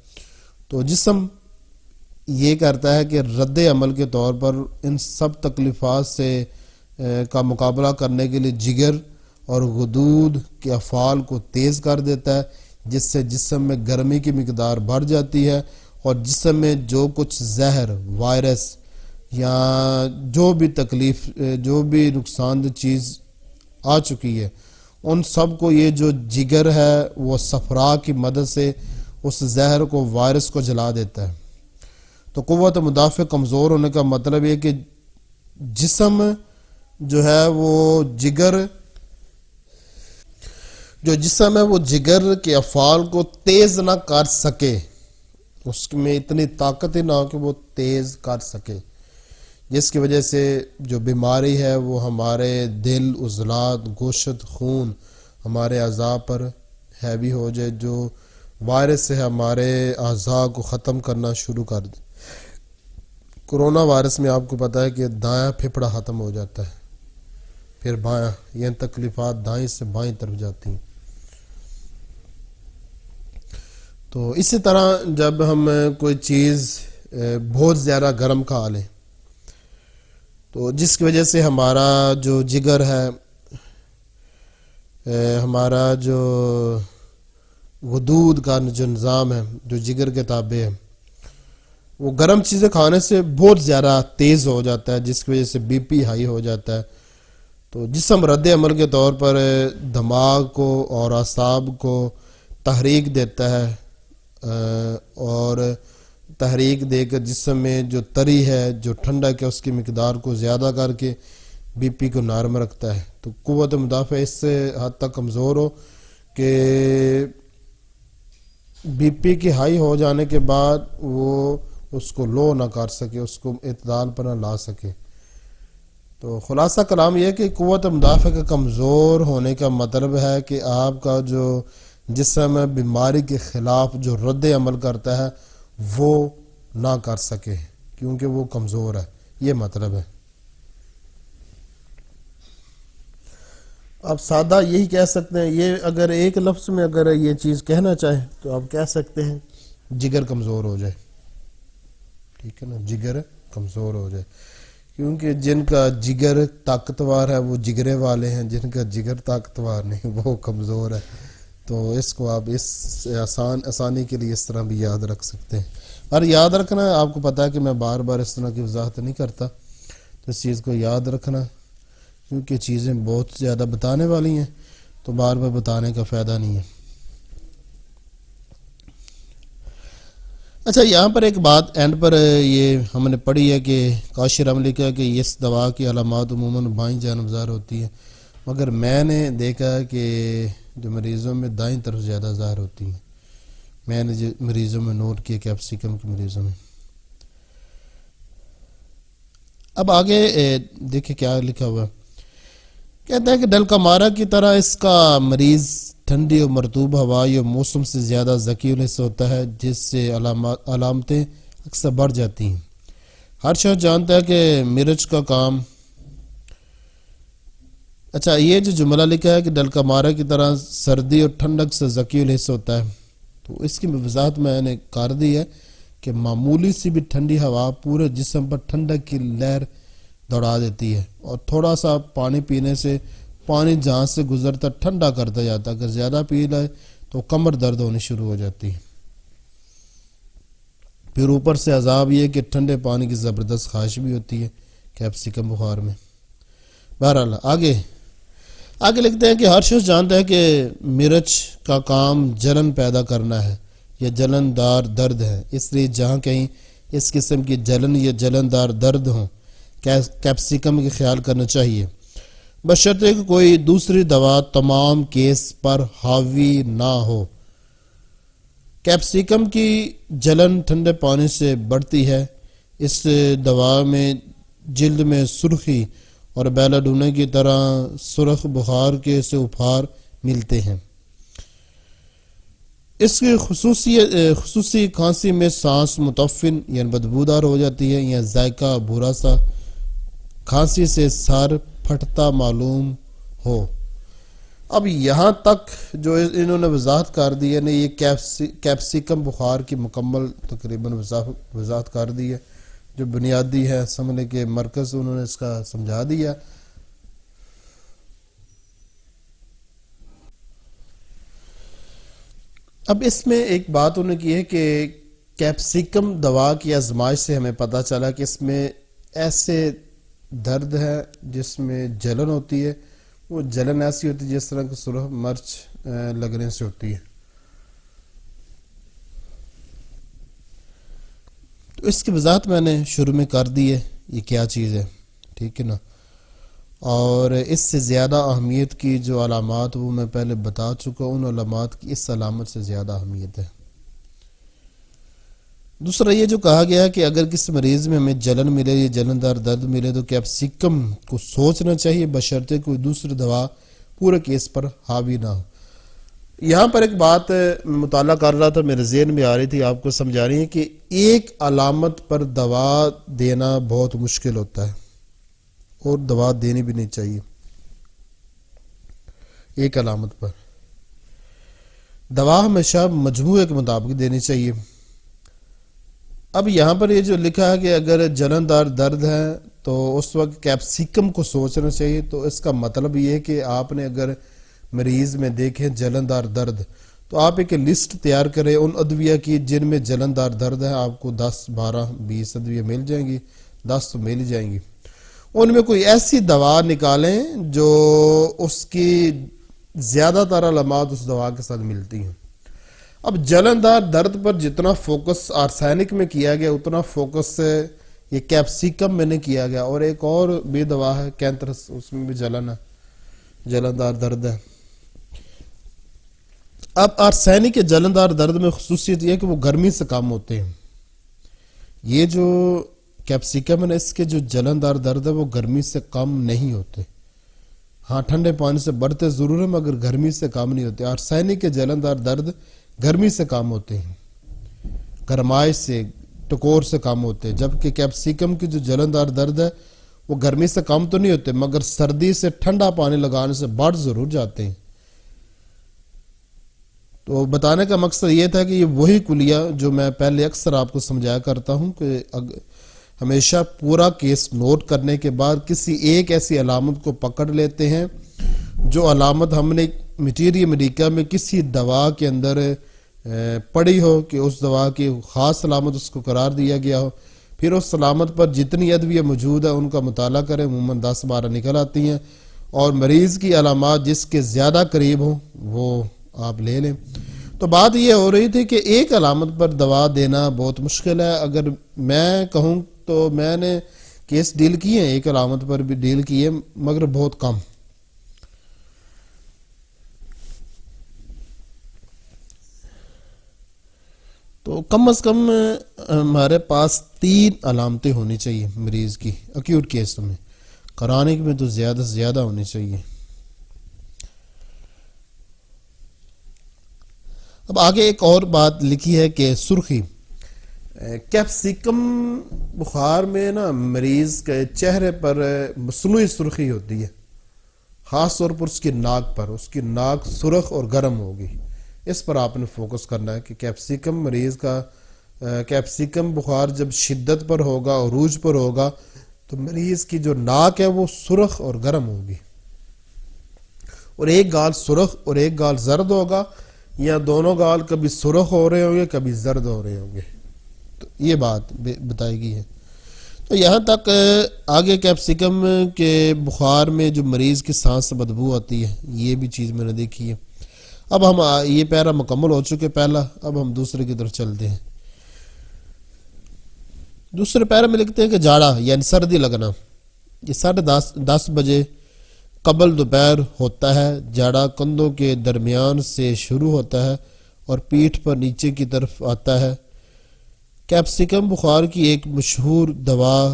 تو جسم یہ کرتا ہے کہ رد عمل کے طور پر ان سب تکلیفات سے کا مقابلہ کرنے کے لیے جگر اور غدود کے افعال کو تیز کر دیتا ہے، جس سے جسم میں گرمی کی مقدار بڑھ جاتی ہے، اور جسم میں جو کچھ زہر، وائرس یا جو بھی نقصان دہ چیز آ چکی ہے، ان سب کو یہ جو جگر ہے وہ صفرا کی مدد سے اس زہر کو، وائرس کو جلا دیتا ہے۔ تو قوت مدافع کمزور ہونے کا مطلب یہ کہ جسم جو ہے وہ جسم ہے وہ جگر کے افعال کو تیز نہ کر سکے، اس میں اتنی طاقت ہی نہ ہو کہ وہ تیز کر سکے، جس کی وجہ سے جو بیماری ہے وہ ہمارے دل، عضلات، گوشت، خون، ہمارے اعضاء پر ہیوی ہو جائے، جو وائرس سے ہمارے اعضاء کو ختم کرنا شروع کر دے۔ کرونا وائرس میں آپ کو پتہ ہے کہ دایاں پھپھڑا ختم ہو جاتا ہے، پھر بایاں، یہ تکلیفات دائیں سے بائیں طرف جاتی ہیں۔ تو اسی طرح جب ہم کوئی چیز بہت زیادہ گرم کھا لیں تو جس کی وجہ سے ہمارا جو جگر ہے، ہمارا جو غدود کا جو نظام ہے، جو جگر کے تابع ہے، وہ گرم چیزیں کھانے سے بہت زیادہ تیز ہو جاتا ہے، جس کی وجہ سے بی پی ہائی ہو جاتا ہے۔ تو جسم رد عمل کے طور پر دماغ کو اور اعصاب کو تحریک دیتا ہے، اور تحریک دے کر جسم میں جو تری ہے، جو ٹھنڈک ہے، اس کی مقدار کو زیادہ کر کے بی پی کو نارم رکھتا ہے۔ تو قوت مدافع اس سے حد تک کمزور ہو کہ بی پی کی ہائی ہو جانے کے بعد وہ اس کو لو نہ کر سکے، اس کو اعتدال پر نہ لا سکے۔ تو خلاصہ کلام یہ ہے کہ قوت مدافع کا کمزور ہونے کا مطلب ہے کہ آپ کا جو جسم ہے بیماری کے خلاف جو رد عمل کرتا ہے وہ نہ کر سکے، کیونکہ وہ کمزور ہے، یہ مطلب ہے۔ آپ سادہ یہی کہہ سکتے ہیں، یہ اگر ایک لفظ میں اگر یہ چیز کہنا چاہیں تو آپ کہہ سکتے ہیں جگر کمزور ہو جائے، ٹھیک ہے نا، جگر کمزور ہو جائے، کیونکہ جن کا جگر طاقتور ہے وہ جگرے والے ہیں، جن کا جگر طاقتور نہیں وہ کمزور ہے۔ تو اس کو آپ اس آسانی کے لیے اس طرح بھی یاد رکھ سکتے ہیں۔ اور یاد رکھنا ہے، آپ کو پتا ہے کہ میں بار بار اس طرح کی وضاحت نہیں کرتا، تو اس چیز کو یاد رکھنا، کیونکہ چیزیں بہت زیادہ بتانے والی ہیں تو بار بار بتانے کا فائدہ نہیں ہے۔ اچھا، یہاں پر ایک بات اینڈ پر یہ ہم نے پڑھی ہے کہ کاشر ہم لکھا کہ اس دوا کی علامات عموماً بائیں جانب ظاہر ہوتی ہیں، مگر میں نے دیکھا کہ جو مریضوں میں دائیں طرف زیادہ ظاہر ہوتی ہیں، میں نے جو مریضوں میں نوٹ کیا، کیپسیکم کے مریضوں میں۔ اب آگے دیکھیں کیا لکھا ہوا ہے، کہتا ہے کہ ڈلکامارا کی طرح اس کا مریض ٹھنڈی اور مرطوب ہوائی اور موسم سے زیادہ ذکی الحس ہوتا ہے، جس سے علامتیں اکثر بڑھ جاتی ہیں۔ ہر شخص جانتا ہے کہ مرچ کا کام، اچھا یہ جو جملہ لکھا ہے کہ ڈلکامارا کی طرح سردی اور ٹھنڈک سے ذکی الحس ہوتا ہے، تو اس کی وضاحت میں نے کر دی ہے کہ معمولی سی بھی ٹھنڈی ہوا پورے جسم پر ٹھنڈک کی لہر دوڑا دیتی ہے، اور تھوڑا سا پانی پینے سے پانی جہاں سے گزرتا ٹھنڈا کرتا جاتا ہے، اگر زیادہ پی لائے تو کمر درد ہونی شروع ہو جاتی ہے۔ پھر اوپر سے عذاب یہ کہ ٹھنڈے پانی کی زبردست خواہش بھی ہوتی ہے کیپسیکم بخار میں۔ بہرحال آگے لکھتے ہیں کہ ہر شخص جانتا ہے کہ مرچ کا کام جلن پیدا کرنا ہے یا جلن دار درد ہے، اس لیے جہاں کہیں اس قسم کی جلن یا جلن دار درد ہوں کیپسیکم کا خیال کرنا چاہیے، بشرطے کہ کوئی دوسری دوا تمام کیس پر حاوی نہ ہو۔ کیپسیکم کی جلن ٹھنڈے پانی سے بڑھتی ہے، اس دوا میں جلد میں سرخی اور بیلاڈونا کی طرح سرخ بخار کے سے اپھار ملتے ہیں۔ اس کی خصوصی کھانسی میں سانس متعفن یعنی بدبودار ہو جاتی ہے، یا ذائقہ برا سا، کھانسی سے سر پھٹتا معلوم ہو۔ اب یہاں تک جو انہوں نے وضاحت کر دی ہے، یہ کیپسیکم بخار کی مکمل تقریباً وضاحت کر دی ہے، جو بنیادی ہے سمجھنے کے مرکز انہوں نے اس کا سمجھا دیا۔ اب اس میں ایک بات انہوں نے کی ہے کہ کیپسیکم دوا کی آزمائش سے ہمیں پتہ چلا کہ اس میں ایسے درد ہے جس میں جلن ہوتی ہے، وہ جلن ایسی ہوتی ہے جس طرح کی سرخ مرچ لگنے سے ہوتی ہے. تو اس کی وضاحت میں نے شروع میں کر دی ہے یہ کیا چیز ہے، ٹھیک ہے نا. اور اس سے زیادہ اہمیت کی جو علامات وہ میں پہلے بتا چکا ہوں، ان علامات کی اس علامت سے زیادہ اہمیت ہے. دوسرا یہ جو کہا گیا کہ اگر کسی مریض میں ہمیں جلن ملے یا جلن دار درد ملے تو کیپسیکم کو سوچنا چاہیے بشرطے کوئی دوسری دوا پورے کیس پر حاوی نہ ہو. یہاں پر ایک بات مطالعہ کر رہا تھا، میرے ذہن میں آ رہی تھی، آپ کو سمجھا رہی ہے کہ ایک علامت پر دوا دینا بہت مشکل ہوتا ہے اور دوا دینی بھی نہیں چاہیے. ایک علامت پر دوا ہمیشہ مجموعے کے مطابق دینی چاہیے. اب یہاں پر یہ جو لکھا ہے کہ اگر جلن دار درد ہے تو اس وقت کیپسیکم کو سوچنا چاہیے، تو اس کا مطلب یہ ہے کہ آپ نے اگر مریض میں دیکھیں جلن دار درد تو آپ ایک لسٹ تیار کریں ان ادویہ کی جن میں جلن دار درد ہے. آپ کو 10 12 20 ادویہ مل جائیں گی، 10 تو مل جائیں گی. ان میں کوئی ایسی دوا نکالیں جو اس کی زیادہ تر علامات اس دوا کے ساتھ ملتی ہیں. اب جلن دار درد پر جتنا فوکس آرسینک میں کیا گیا اتنا فوکس یہ کیپسیکم میں نے کیا گیا. اور ایک اور بھی دوا ہے کینترس، اس میں بھی جلن ہے، جلن دار درد ہے. اب آرسینک کے جلن دار درد میں خصوصیت یہ ہے کہ وہ گرمی سے کم ہوتے ہیں. یہ جو کیپسیکم ہے اس کے جو جلن دار درد ہے وہ گرمی سے کم نہیں ہوتے. ہاں ٹھنڈے پانی سے بڑھتے ضرور ہیں مگر گرمی سے کم نہیں ہوتے. آرسینک کے جلن دار درد گرمی سے کم ہوتے ہیں، گرمائش سے ٹکور سے کم ہوتے ہیں، جبکہ کیپسیکم کی جو جلن دار درد ہے وہ گرمی سے کم تو نہیں ہوتے مگر سردی سے ٹھنڈا پانی لگانے سے بڑھ ضرور جاتے ہیں. تو بتانے کا مقصد یہ تھا کہ یہ وہی کلیہ جو میں پہلے اکثر آپ کو سمجھایا کرتا ہوں کہ ہمیشہ پورا کیس نوٹ کرنے کے بعد کسی ایک ایسی علامت کو پکڑ لیتے ہیں جو علامت ہم نے میٹیری امریکہ میں کسی دوا کے اندر پڑھی ہو کہ اس دوا کی خاص علامت اس کو قرار دیا گیا ہو. پھر اس علامت پر جتنی ادویہ موجود ہے ان کا مطالعہ کریں، عموماً 10 12 نکل آتی ہیں، اور مریض کی علامات جس کے زیادہ قریب ہوں وہ آپ لے لیں. تو بات یہ ہو رہی تھی کہ ایک علامت پر دوا دینا بہت مشکل ہے. اگر میں کہوں تو میں نے کیس ڈیل کیے ہیں، ایک علامت پر بھی ڈیل کیے مگر بہت کم. تو کم از کم ہمارے پاس 3 علامتیں ہونی چاہیے مریض کی ایکیوٹ کیس میں، کرونک میں تو زیادہ سے زیادہ ہونی چاہیے. اب آگے ایک اور بات لکھی ہے کہ سرخی، کیپسیکم بخار میں نا مریض کے چہرے پر مصنوعی سرخی ہوتی ہے، خاص طور پر اس کی ناک پر، اس کی ناک سرخ اور گرم ہوگی. اس پر آپ نے فوکس کرنا ہے کہ کیپسیکم مریض کا کیپسیکم بخار جب شدت پر ہوگا، عروج پر ہوگا تو مریض کی جو ناک ہے وہ سرخ اور گرم ہوگی، اور ایک گال سرخ اور ایک گال زرد ہوگا، یا دونوں گال کبھی سرخ ہو رہے ہوں گے کبھی زرد ہو رہے ہوں گے. تو یہ بات بتائی گئی ہے. تو یہاں تک آگے کیپسیکم کے بخار میں جو مریض کی سانس سے بدبو آتی ہے یہ بھی چیز میں نے دیکھی ہے. اب ہم یہ پیرا مکمل ہو چکے پہلا، اب ہم دوسرے کی طرف چلتے ہیں. دوسرے پیرا میں لکھتے ہیں کہ جاڑا یعنی سردی لگنا، یہ 10:30 بجے قبل دوپہر ہوتا ہے. جاڑا کندھوں کے درمیان سے شروع ہوتا ہے اور پیٹھ پر نیچے کی طرف آتا ہے. کیپسیکم بخار کی ایک مشہور دوا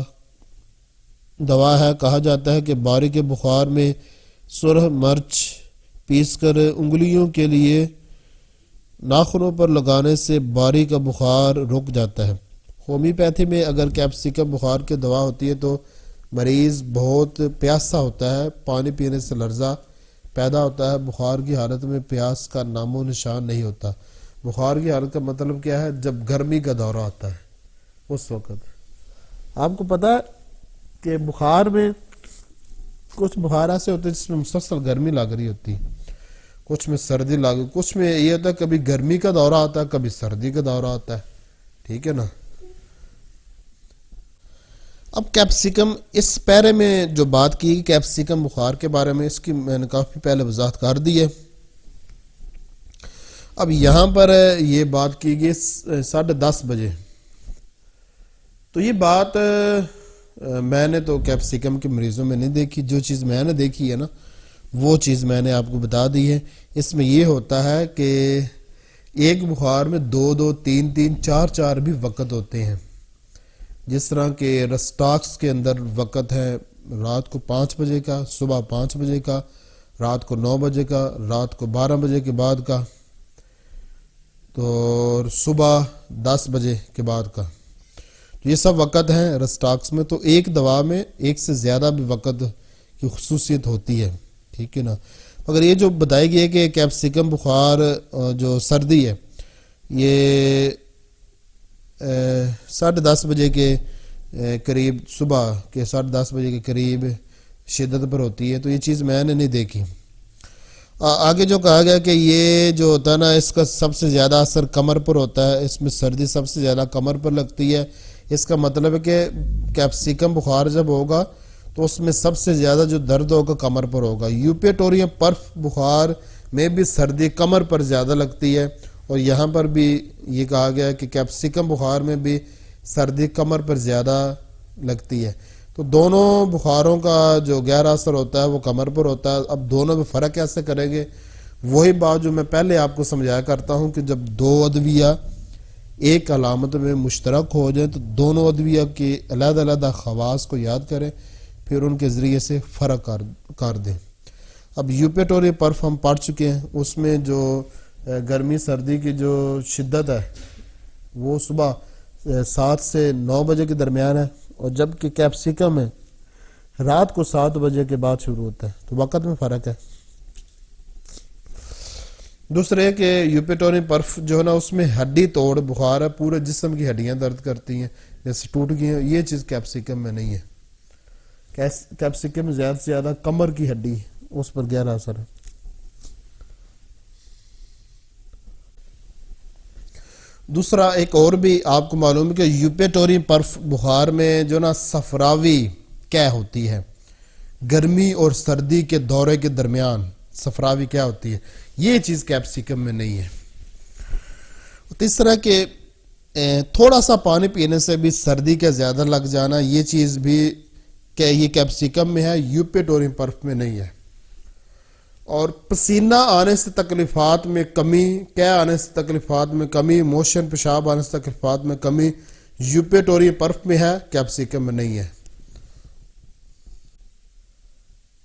ہے. کہا جاتا ہے کہ باری کے بخار میں سرخ مرچ پیس کر انگلیوں کے لیے ناخنوں پر لگانے سے باری کا بخار رک جاتا ہے. ہومیوپیتھی میں اگر کیپسیکم بخار کی دوا ہوتی ہے تو مریض بہت پیاسا ہوتا ہے، پانی پینے سے لرزہ پیدا ہوتا ہے. بخار کی حالت میں پیاس کا نام و نشان نہیں ہوتا. بخار کی حالت کا مطلب کیا ہے؟ جب گرمی کا دورہ آتا ہے اس وقت. آپ کو پتا ہے کہ بخار میں کچھ بخار ایسے ہوتے ہیں جس میں مسلسل گرمی لگ رہی ہوتی ہے، کچھ میں سردی لاگو، کچھ میں یہ ہوتا ہے کبھی گرمی کا دورہ آتا ہے، کبھی سردی کا دورہ آتا ہے، ٹھیک ہے نا۔ اب کیپسیکم، اس پیرے میں جو بات کی کیپسیکم بخار کے بارے میں، اس کی میں نے کافی پہلے وضاحت کر دی ہے۔ اب یہاں پر یہ بات کی گئی 10:30 بجے، تو یہ بات میں نے تو کیپسیکم کے مریضوں میں نہیں دیکھی، جو چیز میں نے دیکھی ہے نا وہ چیز میں نے آپ کو بتا دی ہے۔ اس میں یہ ہوتا ہے کہ ایک بخار میں 2-2 3-3 4-4 بھی وقت ہوتے ہیں، جس طرح کہ رسٹاکس کے اندر وقت ہے رات کو 5 بجے کا، صبح 5 بجے کا، رات کو 9 بجے کا، رات کو 12 بجے کے بعد کا، تو صبح 10 بجے کے بعد کا، تو یہ سب وقت ہیں رسٹاکس میں۔ تو ایک دوا میں ایک سے زیادہ بھی وقت کی خصوصیت ہوتی ہے، ٹھیک ہے نا۔ مگر یہ جو بتائی گئی ہے کہ کیپسیکم بخار جو سردی ہے یہ 10:30 بجے کے قریب، صبح کے 10:30 بجے کے قریب شدت پر ہوتی ہے، تو یہ چیز میں نے نہیں دیکھی۔ آگے جو کہا گیا کہ یہ جو ہوتا ہے نا اس کا سب سے زیادہ اثر کمر پر ہوتا ہے، اس میں سردی سب سے زیادہ کمر پر لگتی ہے۔ اس کا مطلب ہے کہ کیپسیکم بخار جب ہوگا تو اس میں سب سے زیادہ جو درد ہوگا کمر پر ہوگا۔ یوپیٹوریم پرف بخار میں بھی سردی کمر پر زیادہ لگتی ہے، اور یہاں پر بھی یہ کہا گیا ہے کہ کیپسیکم بخار میں بھی سردی کمر پر زیادہ لگتی ہے۔ تو دونوں بخاروں کا جو گہرا اثر ہوتا ہے وہ کمر پر ہوتا ہے۔ اب دونوں میں فرق کیسے کریں گے؟ وہی بات جو میں پہلے آپ کو سمجھایا کرتا ہوں کہ جب دو ادویہ ایک علامت میں مشترک ہو جائیں تو دونوں ادویہ کے علیحدہ علیحدہ خواص کو یاد کریں، پھر ان کے ذریعے سے فرق کر دیں۔ اب یوپیٹوری پرف ہم پڑھ چکے ہیں، اس میں جو گرمی سردی کی جو شدت ہے وہ صبح 7 سے 9 بجے کے درمیان ہے، اور جبکہ کیپسیکم ہے رات کو 7 بجے کے بعد شروع ہوتا ہے، تو وقت میں فرق ہے۔ دوسرے کہ یوپیٹوری پرف جو ہے نا اس میں ہڈی توڑ بخار ہے، پورے جسم کی ہڈیاں درد کرتی ہیں جیسے ٹوٹ گئی ہیں، یہ چیز کیپسیکم میں نہیں ہے۔ کیپسیکم میں زیادہ سے زیادہ کمر کی ہڈی اس پر گہرا اثر ہے۔ دوسرا ایک اور بھی آپ کو معلوم ہے کہ یوپیٹوری پرف بخار میں جو نا صفراوی کیا ہوتی ہے، گرمی اور سردی کے دورے کے درمیان صفراوی کیا ہوتی ہے، یہ چیز کیپسیکم میں نہیں ہے۔ تیسرا کہ تھوڑا سا پانی پینے سے بھی سردی کا زیادہ لگ جانا، یہ چیز بھی کہ یہ کیپسیکم میں ہے، یوپیٹوری پرف میں نہیں ہے۔ اور پسینہ آنے سے تکلیفات میں کمی، کیا آنے سے تکلیفات میں کمی، موشن پیشاب آنے سے تکلیفات میں کمی یوپیٹوری پرف میں ہے، کیپسیکم میں نہیں ہے۔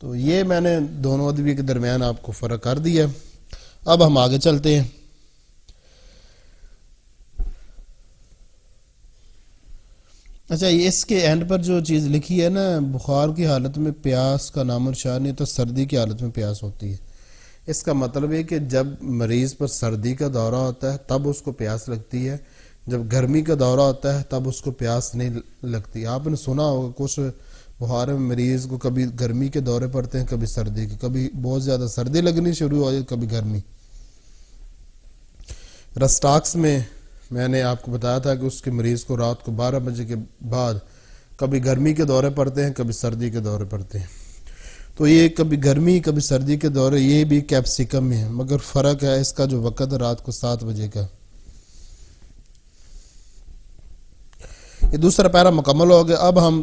تو یہ میں نے دونوں ادویے کے درمیان آپ کو فرق کر دیا۔ اب ہم آگے چلتے ہیں۔ اچھا، اس کے اینڈ پر جو چیز لکھی ہے نا، بخار کی حالت میں پیاس کا نام و نشان نہیں، تو سردی کی حالت میں پیاس ہوتی ہے۔ اس کا مطلب ہے کہ جب مریض پر سردی کا دورہ ہوتا ہے تب اس کو پیاس لگتی ہے، جب گرمی کا دورہ ہوتا ہے تب اس کو پیاس نہیں لگتی۔ آپ نے سنا ہوگا کچھ بخار میں مریض کو کبھی گرمی کے دورے پڑتے ہیں، کبھی سردی کے، کبھی بہت زیادہ سردی لگنی شروع ہو جائے، کبھی گرمی۔ رسٹاکس میں نے آپ کو بتایا تھا کہ اس کے مریض کو رات کو 12 بجے کے بعد کبھی گرمی کے دورے پڑتے ہیں، کبھی سردی کے دورے پڑتے ہیں۔ تو یہ کبھی گرمی کبھی سردی کے دورے، یہ بھی کیپسیکم میں ہے، مگر فرق ہے اس کا جو وقت ہے رات کو 7 بجے کا۔ یہ دوسرا پیرا مکمل ہو گیا۔ اب ہم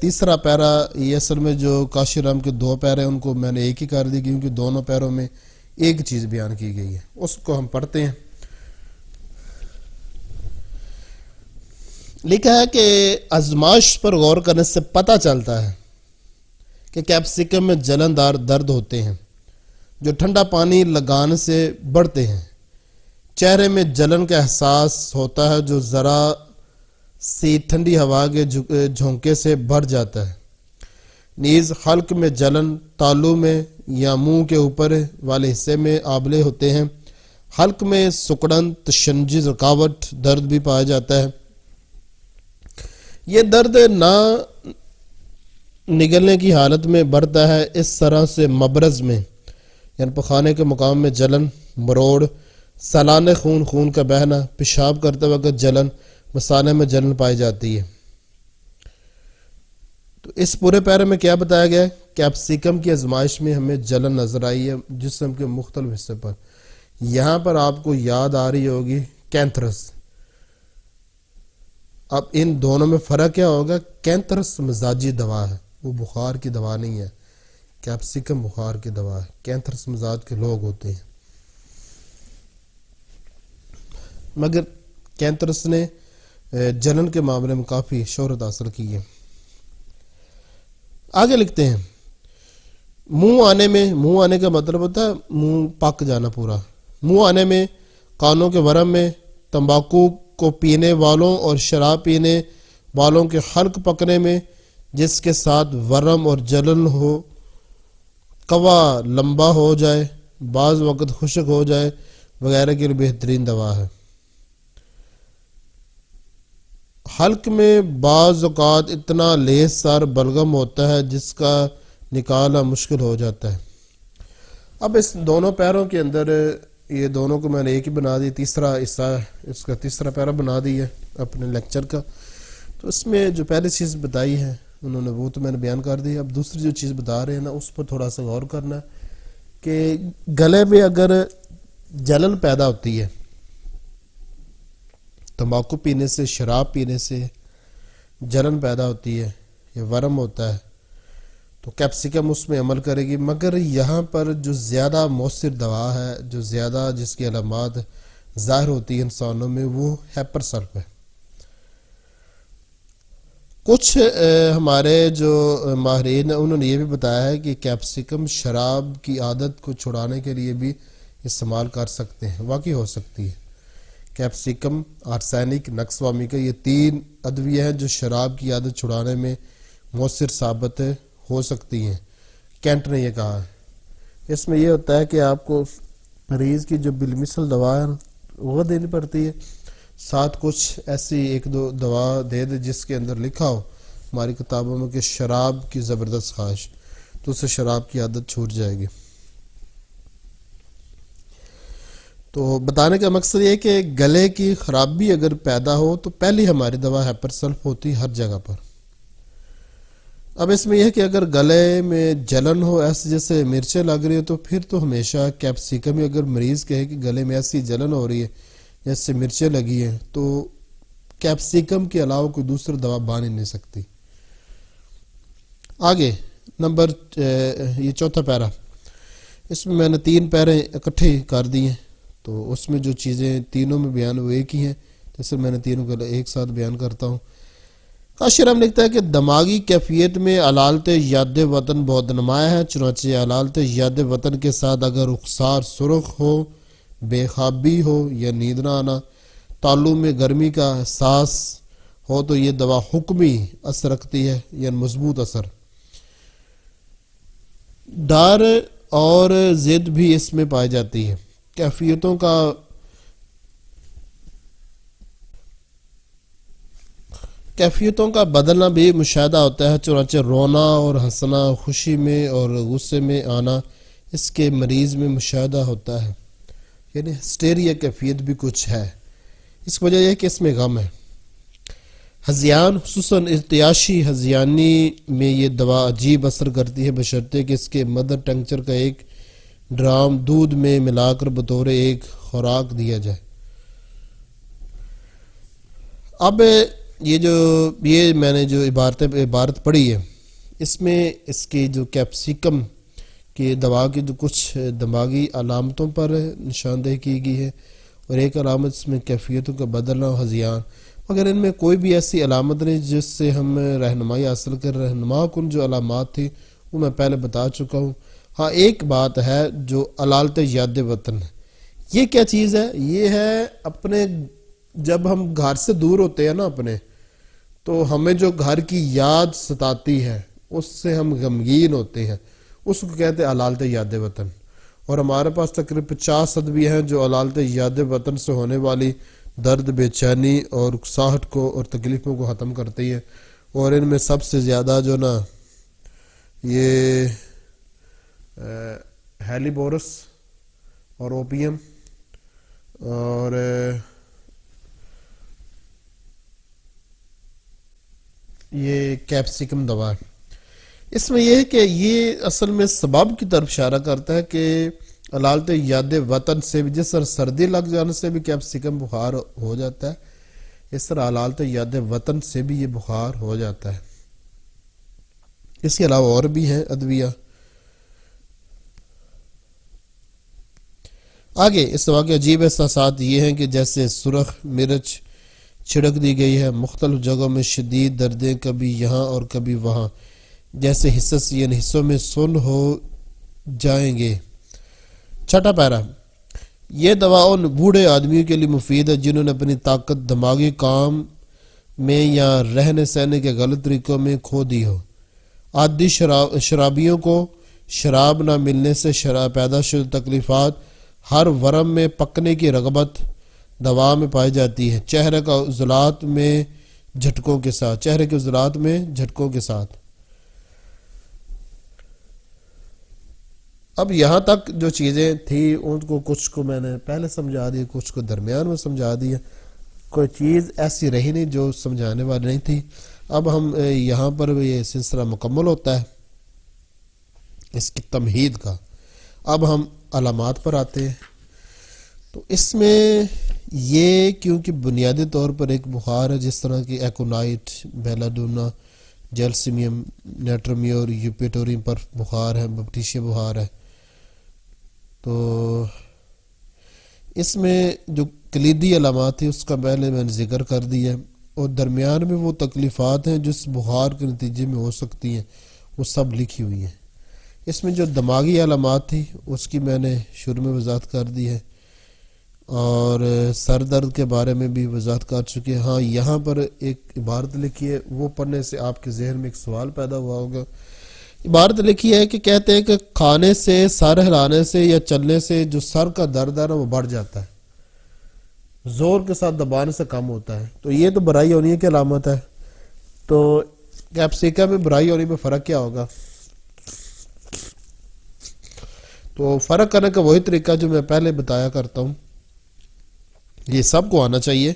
تیسرا پیرا، یہ اصل میں جو کاشرام کے 2 پیرے ان کو میں نے ایک ہی کر دی کیونکہ دونوں پیروں میں ایک چیز بیان کی گئی ہے، اس کو ہم پڑھتے ہیں۔ لکھا ہے کہ آزمائش پر غور کرنے سے پتہ چلتا ہے کہ کیپسیکم میں جلندار درد ہوتے ہیں جو ٹھنڈا پانی لگانے سے بڑھتے ہیں۔ چہرے میں جلن کا احساس ہوتا ہے جو ذرا سی ٹھنڈی ہوا کے جھونکے سے بڑھ جاتا ہے۔ نیز حلق میں جلن، تالو میں یا منہ کے اوپر والے حصے میں آبلے ہوتے ہیں۔ حلق میں سکڑن، تشنجی، رکاوٹ درد بھی پایا جاتا ہے۔ یہ درد نہ نگلنے کی حالت میں بڑھتا ہے۔ اس طرح سے مبرز میں یعنی پخانے کے مقام میں جلن، مروڑ، سالانِ خون کا بہنا، پیشاب کرتے وقت جلن، مثانے میں جلن پائی جاتی ہے۔ تو اس پورے پیرے میں کیا بتایا گیا ہے؟ کیپسیکم کی آزمائش میں ہمیں جلن نظر آئی ہے جسم کے مختلف حصے پر۔ یہاں پر آپ کو یاد آ رہی ہوگی کینتھرس۔ اب ان دونوں میں فرق کیا ہوگا؟ کینتھرس مزاجی دوا ہے، وہ بخار کی دوا نہیں ہے۔ کیپسیکم بخار کی دوا ہے، کینتھرس مزاج کے لوگ ہوتے ہیں۔ مگر کینتھرس نے جلن کے معاملے میں کافی شہرت حاصل کی ہے۔ آگے لکھتے ہیں، منہ آنے کا مطلب ہوتا ہے منہ پک جانا پورا۔ منہ آنے میں، کانوں کے ورم میں، تمباکو کو پینے والوں اور شراب پینے والوں کے حلق پکنے میں، جس کے ساتھ ورم اور جلن ہو، کوا لمبا ہو جائے، بعض وقت خشک ہو جائے وغیرہ کے لیے بہترین دوا ہے۔ حلق میں بعض اوقات اتنا لیس سار بلغم ہوتا ہے جس کا نکالنا مشکل ہو جاتا ہے۔ اب اس دونوں پیروں کے اندر یہ دونوں کو میں نے ایک ہی بنا دی، تیسرا حصہ اس کا تیسرا پیرا بنا دی ہے اپنے لیکچر کا۔ تو اس میں جو پہلی چیز بتائی ہے انہوں نے وہ تو میں نے بیان کر دی۔ اب دوسری جو چیز بتا رہے ہیں نا اس پر تھوڑا سا غور کرنا ہے کہ گلے میں اگر جلن پیدا ہوتی ہے تمباکو پینے سے، شراب پینے سے جلن پیدا ہوتی ہے یا ورم ہوتا ہے تو کیپسیکم اس میں عمل کرے گی، مگر یہاں پر جو زیادہ مؤثر دوا ہے، جو زیادہ جس کی علامات ظاہر ہوتی ہے انسانوں میں، وہ ہیپر سلف ہے۔ کچھ ہمارے جو ماہرین ہیں انہوں نے یہ بھی بتایا ہے کہ کیپسیکم شراب کی عادت کو چھڑانے کے لیے بھی استعمال کر سکتے ہیں، واقعی ہو سکتی ہے۔ کیپسیکم، آرسینک، نکس کا یہ 3 ادویہ ہیں جو شراب کی عادت چھڑانے میں مؤثر ثابت ہو سکتی ہیں۔ کینٹ نے یہ کہا ہے۔ اس میں یہ ہوتا ہے کہ آپ کو مریض کی جو بالمثل دوا ہے وہ دینی پڑتی ہے، ساتھ کچھ ایسی 1-2 دوا دے دے جس کے اندر لکھا ہو ہماری کتابوں میں کہ شراب کی زبردست خواہش، تو اسے شراب کی عادت چھوٹ جائے گی۔ تو بتانے کا مقصد یہ کہ گلے کی خرابی اگر پیدا ہو تو پہلی ہماری دوا ہیپر سلف ہوتی ہر جگہ پر۔ اب اس میں یہ ہے کہ اگر گلے میں جلن ہو ایسے جیسے مرچیں لگ رہی ہو تو پھر تو ہمیشہ کیپسیکم ہی، اگر مریض کہے کہ گلے میں ایسی جلن ہو رہی ہے جیسے مرچیں لگی ہیں تو کیپسیکم کے علاوہ کوئی دوسری دوا بن ہی نہیں سکتی۔ آگے نمبر یہ چوتھا پیرا، اس میں نے 3 پیرے اکٹھے کر دی ہیں، تو اس میں جو چیزیں تینوں میں بیان وہ ایک ہی ہیں، جیسے میں نے تینوں کو ایک ساتھ بیان کرتا ہوں۔ کاشرم لکھتا ہے کہ دماغی کیفیت میں علالت یاد وطن بہت نمایاں ہے، چنانچہ علالت یاد وطن کے ساتھ اگر رخسار سرخ ہو، بے خوابی ہو یا نیند نہ آنا، تالو میں گرمی کا احساس ہو تو یہ دوا حکمی اثر رکھتی ہے، یعنی مضبوط اثر۔ ڈر اور ضد بھی اس میں پائی جاتی ہے۔ کیفیتوں کا بدلنا بھی مشاہدہ ہوتا ہے، چنانچہ رونا اور ہنسنا، خوشی میں اور غصے میں آنا اس کے مریض میں مشاہدہ ہوتا ہے، یعنی ہسٹیریا کیفیت بھی کچھ ہے۔ اس کی وجہ یہ کہ اس میں غم ہے۔ ہذیان، خصوصاً ارتعاشی ہذیانی میں یہ دوا عجیب اثر کرتی ہے بشرطے کہ اس کے مدر ٹنکچر کا 1 ڈرام دودھ میں ملا کر بطور ایک خوراک دیا جائے۔ اب یہ میں نے جو عبارت پڑھی ہے اس میں اس کی جو کیپسیکم کی دوا کی جو کچھ دماغی علامتوں پر نشاندہی کی گئی ہے، اور ایک علامت اس میں کیفیتوں کا بدلنا و ہذیان، مگر ان میں کوئی بھی ایسی علامت نہیں جس سے ہم رہنمائی حاصل کر رہنما کن جو علامات تھی وہ میں پہلے بتا چکا ہوں۔ ہاں ایک بات ہے جو علالت یاد وطن ہے، یہ کیا چیز ہے؟ یہ ہے اپنے جب ہم گھر سے دور ہوتے ہیں نا اپنے، تو ہمیں جو گھر کی یاد ستاتی ہے اس سے ہم غمگین ہوتے ہیں، اس کو کہتے ہیں علالت یاد وطن۔ اور ہمارے پاس تقریباً 50 ادویہ ہیں جو علالت یاد وطن سے ہونے والی درد، بے چینی اور اکساہٹ کو اور تکلیفوں کو ختم کرتی ہے۔ اور ان میں سب سے زیادہ جو نا یہ ہیلیبورس اور اوپیم اور یہ کیپسیکم دوا ہے. اس میں یہ ہے کہ یہ اصل میں سبب کی طرف اشارہ کرتا ہے کہ علالت یاد وطن سے بھی، جس طرح سردی لگ جانے سے بھی کیپسیکم بخار ہو جاتا ہے، اس طرح علالت یاد وطن سے بھی یہ بخار ہو جاتا ہے. اس کے علاوہ اور بھی ہیں ادویہ. آگے اس دوا کے عجیب احساسات یہ ہیں کہ جیسے سرخ مرچ چھڑک دی گئی ہے، مختلف جگہوں میں شدید دردیں، کبھی یہاں اور کبھی وہاں، جیسے حصص یعنی حصوں میں سن ہو جائیں گے. چھٹا پیرا. یہ دوا ان بوڑھے آدمیوں کے لیے مفید ہے جنہوں نے اپنی طاقت دماغی کام میں یا رہنے سہنے کے غلط طریقوں میں کھو دی ہو. عادی شرابیوں کو شراب نہ ملنے سے پیدا شدہ تکلیفات، ہر ورم میں پکنے کی رغبت دوا میں پائی جاتی ہے، چہرے کے عضلات میں جھٹکوں کے ساتھ. اب یہاں تک جو چیزیں تھیں ان کو کچھ کو میں نے پہلے سمجھا دی، کچھ کو درمیان میں سمجھا دیا، کوئی چیز ایسی رہی نہیں جو سمجھانے والی نہیں تھی. اب ہم یہاں پر یہ سلسلہ مکمل ہوتا ہے اس کی تمہید کا. اب ہم علامات پر آتے ہیں. تو اس میں یہ کیونکہ بنیادی طور پر ایک بخار ہے، جس طرح کی ایکونائٹ، بیلاڈونا، جیلسیمیم، نیٹرمیور، یوپیٹوریم پر بخار ہے، بپٹیشیا بخار ہے. تو اس میں جو کلیدی علامات تھی اس کا پہلے میں نے ذکر کر دیا، اور درمیان میں وہ تکلیفات ہیں جس بخار کے نتیجے میں ہو سکتی ہیں، وہ سب لکھی ہوئی ہیں. اس میں جو دماغی علامات تھی اس کی میں نے شروع میں وضاحت کر دی ہے، اور سر درد کے بارے میں بھی وضاحت کر چکے ہیں. ہاں یہاں پر ایک عبارت لکھی ہے، وہ پڑھنے سے آپ کے ذہن میں ایک سوال پیدا ہوا ہوگا. عبارت لکھی ہے کہ کہتے ہیں کہ کھانے سے، سر ہلانے سے یا چلنے سے جو سر کا درد ہے نا وہ بڑھ جاتا ہے، زور کے ساتھ دبانے سے کم ہوتا ہے. تو یہ تو برائی ہونی کی علامت ہے. تو کیپسیکم میں برائی ہونی میں فرق کیا ہوگا؟ تو فرق کرنے کا وہی طریقہ جو میں پہلے بتایا کرتا ہوں، یہ سب کو آنا چاہیے.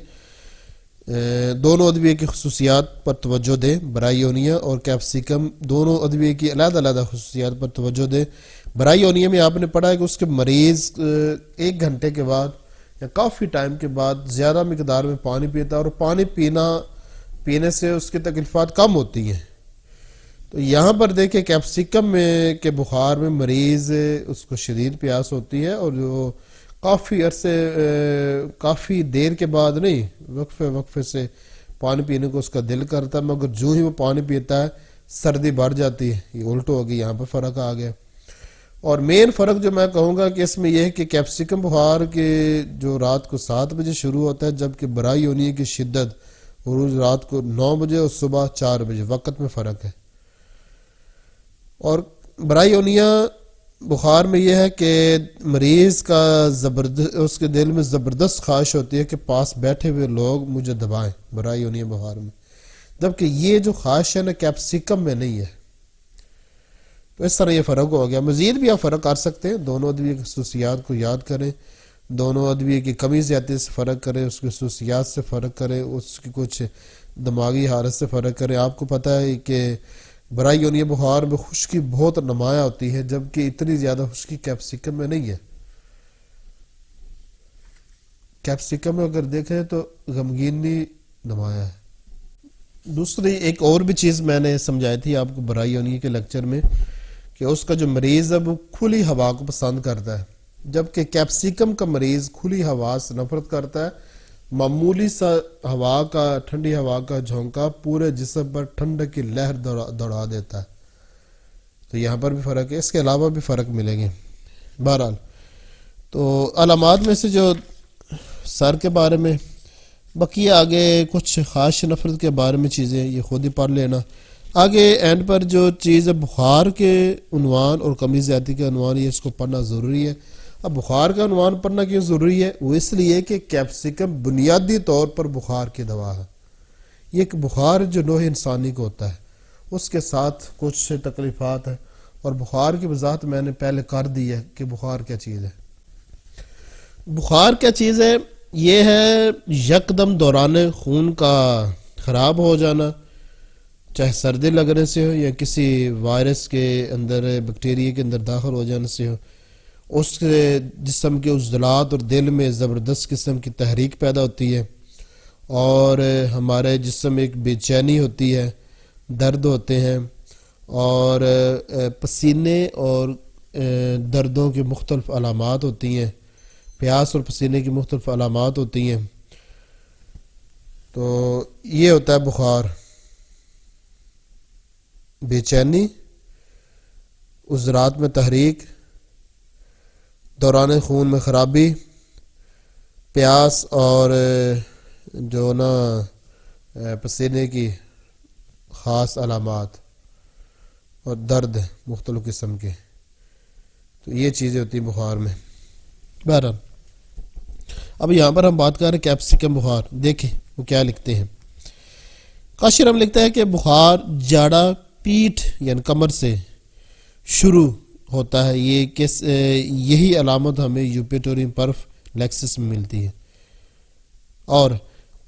دونوں ادویے کی خصوصیات پر توجہ دیں، برائیونیا اور کیپسیکم دونوں ادویے کی علیحدہ علیحدہ خصوصیات پر توجہ دیں. برائیونیا میں آپ نے پڑھا ہے کہ اس کے مریض 1 گھنٹے کے بعد یا کافی ٹائم کے بعد زیادہ مقدار میں پانی پیتا ہے، اور پانی پینے سے اس کی تکلیفات کم ہوتی ہیں. تو یہاں پر دیکھیں کیپسیکم میں کے بخار میں مریض اس کو شدید پیاس ہوتی ہے، اور جو کافی عرصے کافی دیر کے بعد نہیں، وقفے سے پانی پینے کو اس کا دل کرتا ہے، مگر جو ہی وہ پانی پیتا ہے سردی بڑھ جاتی ہے. یہ الٹ ہوگی، یہاں پر فرق آ گیا. اور مین فرق جو میں کہوں گا کہ اس میں یہ ہے کہ کیپسیکم بخار کے جو رات کو 7 بجے شروع ہوتا ہے، جبکہ برائیونیا کی شدت روز رات کو 9 بجے اور صبح 4 بجے، وقت میں فرق ہے. اور برائیونیا بخار میں یہ ہے کہ مریض کا اس کے دل میں زبردست خواہش ہوتی ہے کہ پاس بیٹھے ہوئے لوگ مجھے دبائیں، برائیونیا بخار میں، جبکہ یہ جو خواہش ہے نا کیپسیکم میں نہیں ہے. تو اس طرح یہ فرق ہو گیا. مزید بھی آپ فرق کر سکتے ہیں، دونوں ادویے کی خصوصیات کو یاد کریں، دونوں ادویے کی کمی زیادتی سے فرق کریں، اس کی خصوصیات سے فرق کریں، اس کی کچھ دماغی حالت سے فرق کریں. آپ کو پتہ ہے کہ برائیونیا بخار میں خشکی بہت نمایاں ہوتی ہے، جبکہ اتنی زیادہ خشکی کیپسیکم میں نہیں ہے. کیپسیکم میں اگر دیکھیں تو غمگینی نمایاں ہے. دوسری ایک اور بھی چیز میں نے سمجھائی تھی آپ کو برائیونیا کے لیکچر میں، کہ اس کا جو مریض ہے وہ کھلی ہوا کو پسند کرتا ہے، جبکہ کیپسیکم کا مریض کھلی ہوا سے نفرت کرتا ہے. معمولی سا ہوا کا، ٹھنڈی ہوا کا جھونکا پورے جسم پر ٹھنڈک کی لہر دوڑا دیتا ہے. تو یہاں پر بھی فرق ہے، اس کے علاوہ بھی فرق ملیں گے. بہرحال تو علامات میں سے جو سر کے بارے میں، بقیہ آگے کچھ خاص نفرت کے بارے میں چیزیں یہ خود ہی پڑھ لینا. آگے اینڈ پر جو چیز ہے بخار کے عنوان اور کمی زیادتی کے عنوان، یہ اس کو پڑھنا ضروری ہے. اب بخار کا عنوان پڑھنا کیوں ضروری ہے؟ وہ اس لیے کہ کیپسیکم بنیادی طور پر بخار کی دوا ہے. یہ ایک بخار جو نوع انسانی کو ہوتا ہے، اس کے ساتھ کچھ تکلیفات ہیں، اور بخار کی وضاحت میں نے پہلے کر دی ہے کہ بخار کیا چیز ہے. بخار کیا چیز ہے؟ یہ ہے یکدم دوران خون کا خراب ہو جانا، چاہے سردی لگنے سے ہو یا کسی وائرس کے اندر، بیکٹیریا کے اندر داخل ہو جانے سے ہو. اس سے جسم کے عضلات اور دل میں زبردست قسم کی تحریک پیدا ہوتی ہے اور ہمارے جسم ایک بے چینی ہوتی ہے، درد ہوتے ہیں، اور پسینے اور دردوں کی مختلف علامات ہوتی ہیں، پیاس اور پسینے کی مختلف علامات ہوتی ہیں. تو یہ ہوتا ہے بخار. بے چینی، عضلات میں تحریک، دوران خون میں خرابی، پیاس اور جو نا پسینے کی خاص علامات، اور درد مختلف قسم کے. تو یہ چیزیں ہوتی ہیں بخار میں. بہرحال اب یہاں پر ہم بات کر رہے ہیں کیپسیکم بخار. دیکھیں وہ کیا لکھتے ہیں. قاشرم لکھتا ہے کہ بخار جاڑا پیٹھ یعنی کمر سے شروع ہوتا ہے. یہی علامت ہمیں یوپیٹوریم پرف لیکسس میں ملتی ہے. اور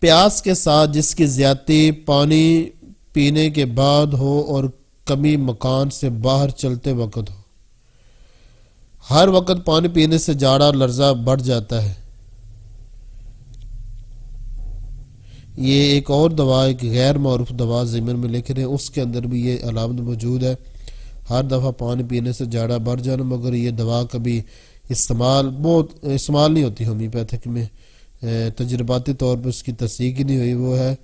پیاس کے ساتھ جس کی زیادتی پانی پینے کے بعد ہو اور کمی مکان سے باہر چلتے وقت ہو. ہر وقت پانی پینے سے جاڑا لرزہ بڑھ جاتا ہے. یہ ایک اور دوا، ایک غیر معروف دوا ضمن میں لکھ رہے ہیں، اس کے اندر بھی یہ علامت موجود ہے. ہر دفعہ پانی پینے سے جاڑا بڑھ جانا، مگر یہ دوا کبھی استعمال نہیں ہوتی ہومیوپیتھک میں. تجرباتی طور پر اس کی تصدیق ہی نہیں ہوئی. وہ ہے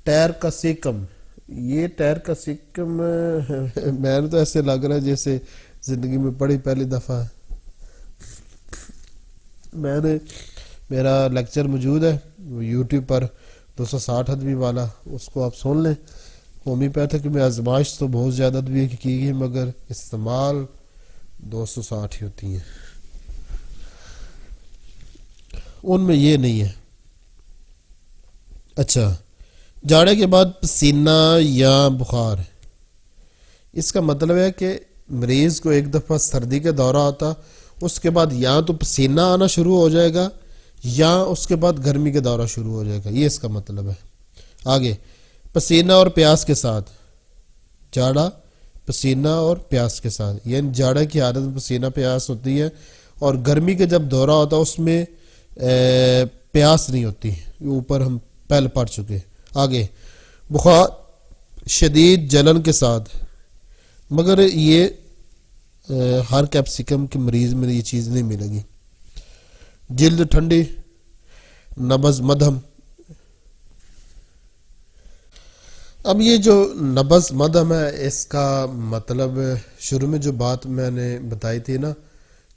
ٹیرکسیکم. یہ ٹیرکسیکم میں نے تو ایسے لگ رہا ہے جیسے زندگی میں پڑھی پہلی دفعہ. میرا لیکچر موجود ہے وہ یوٹیوب پر 260 ادوی والا، اس کو آپ سن لیں. ہومیوپیتھک میں آزمائش تو بہت زیادہ ادویہ کی گئی مگر استعمال 260 ہی ہوتی ہیں. ان میں یہ نہیں ہے. اچھا، جاڑے کے بعد پسینہ یا بخار. اس کا مطلب ہے کہ مریض کو ایک دفعہ سردی کا دورہ آتا، اس کے بعد یا تو پسینہ آنا شروع ہو جائے گا یا اس کے بعد گرمی کا دورہ شروع ہو جائے گا. یہ اس کا مطلب ہے. آگے، پسینہ اور پیاس کے ساتھ. جاڑا، پسینہ اور پیاس کے ساتھ، یعنی جاڑے کی حالت میں پسینہ پیاس ہوتی ہے اور گرمی کا جب دورہ ہوتا ہے اس میں پیاس نہیں ہوتی. یہ اوپر ہم پہلے پڑھ چکے. آگے، بخار شدید جلن کے ساتھ. مگر یہ ہر کیپسیکم کے مریض میں یہ چیز نہیں ملے گی. جلد ٹھنڈی، نبض مدھم. اب یہ جو نبض مدھم ہے اس کا مطلب شروع میں جو بات میں نے بتائی تھی نا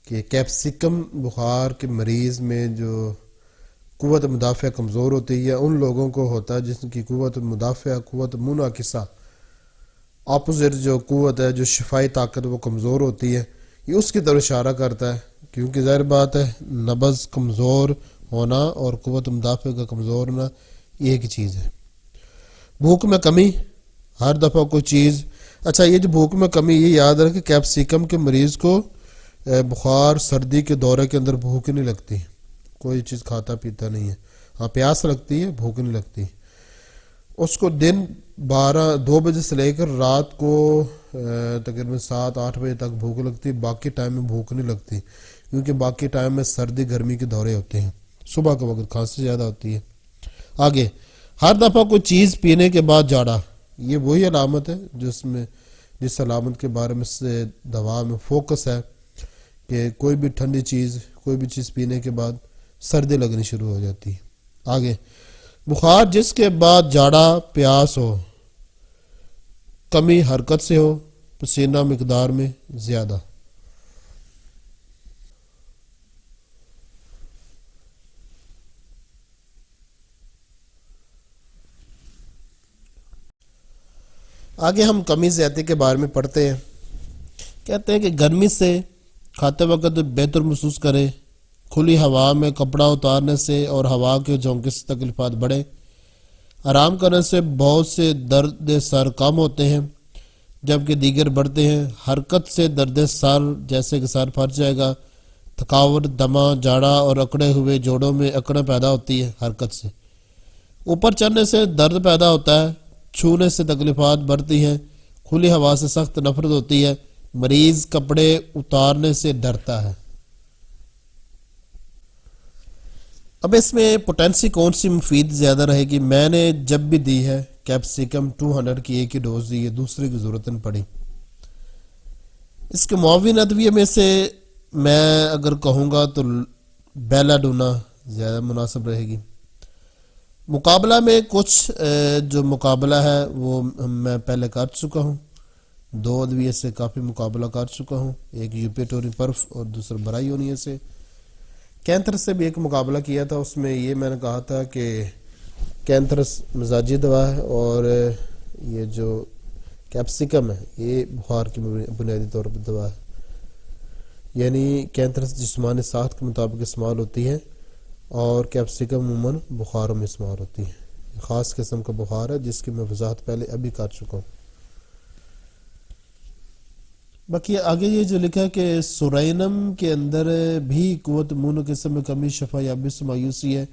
کہ کیپسیکم بخار کے مریض میں جو قوت مدافع کمزور ہوتی ہے، ان لوگوں کو ہوتا ہے جس کی قوت مدافع، قوت منعکسہ، اپوزٹ جو قوت ہے، جو شفائی طاقت وہ کمزور ہوتی ہے. یہ اس کی طرف اشارہ کرتا ہے کیونکہ ظاہر بات ہے نبض کمزور ہونا اور قوت مدافع کا کمزور ہونا یہ ایک چیز ہے. بھوک میں کمی، ہر دفعہ کوئی چیز. اچھا، یہ جو بھوک میں کمی، یہ یاد رکھیں کہ کیپسیکم کے مریض کو بخار سردی کے دورے کے اندر بھوک نہیں لگتی، کوئی چیز کھاتا پیتا نہیں ہے. ہاں پیاس لگتی ہے، بھوک نہیں لگتی. اس کو دن 2 بجے سے لے کر رات کو تقریباً 7-8 بجے تک بھوک لگتی ہے. باقی ٹائم میں بھوک نہیں لگتی کیونکہ باقی ٹائم میں سردی گرمی کے دورے ہوتے ہیں. صبح کے وقت کھانسی زیادہ ہوتی ہے. آگے، ہر دفعہ کوئی چیز پینے کے بعد جاڑا. یہ وہی علامت ہے جس علامت کے بارے میں سے دوا میں فوکس ہے کہ کوئی بھی ٹھنڈی چیز، کوئی بھی چیز پینے کے بعد سردی لگنی شروع ہو جاتی ہے. آگے، بخار جس کے بعد جاڑا، پیاس ہو، کمی حرکت سے ہو، پسینہ مقدار میں زیادہ. آگے ہم کمی زیادتی کے بارے میں پڑھتے ہیں. کہتے ہیں کہ گرمی سے کھاتے وقت بہتر محسوس کرے، کھلی ہوا میں کپڑا اتارنے سے اور ہوا کے جھونکے سے تکلیفات بڑھے۔ آرام کرنے سے بہت سے درد سر کم ہوتے ہیں جبکہ دیگر بڑھتے ہیں۔ حرکت سے درد سر جیسے کہ سر پھٹ جائے گا، تھکاوٹ، دمہ، جاڑا اور اکڑے ہوئے جوڑوں میں اکڑیں پیدا ہوتی ہے حرکت سے۔ اوپر چڑھنے سے درد پیدا ہوتا ہے، چھونے سے تکلیفات بڑھتی ہیں، کھلی ہوا سے سخت نفرت ہوتی ہے، مریض کپڑے اتارنے سے ڈرتا ہے۔ اب اس میں پوٹینسی کون سی مفید زیادہ رہے گی؟ میں نے جب بھی دی ہے کیپسیکم 200 کی ایک ہی ڈوز دی ہے، دوسرے کی ضرورت نہیں پڑی۔ اس کے معاون ادویے میں سے میں اگر کہوں گا تو بیلا ڈونا زیادہ مناسب رہے گی۔ مقابلہ میں کچھ جو مقابلہ ہے وہ میں پہلے کر چکا ہوں، 2 ادویے سے کافی مقابلہ کر چکا ہوں، ایک یوپیٹوری پرف اور دوسرا برائیونیا سے۔ کینتھر سے بھی ایک مقابلہ کیا تھا، اس میں یہ میں نے کہا تھا کہ کینتھرس مزاجی دوا ہے اور یہ جو کیپسیکم ہے یہ بخار کی بنیادی طور پر دوا ہے، یعنی کینتھرس جسمانی ساخت کے مطابق استعمال ہوتی ہے اور کیپسیکم عموماً بخاروں میں استعمال ہوتی ہے۔ خاص قسم کا بخار ہے جس کی میں وضاحت پہلے ابھی کر چکا ہوں۔ باقی آگے یہ جو لکھا ہے کہ سورینم کے اندر بھی قوت امون قسم میں کمی، شفا یابی سے مایوسی ہے،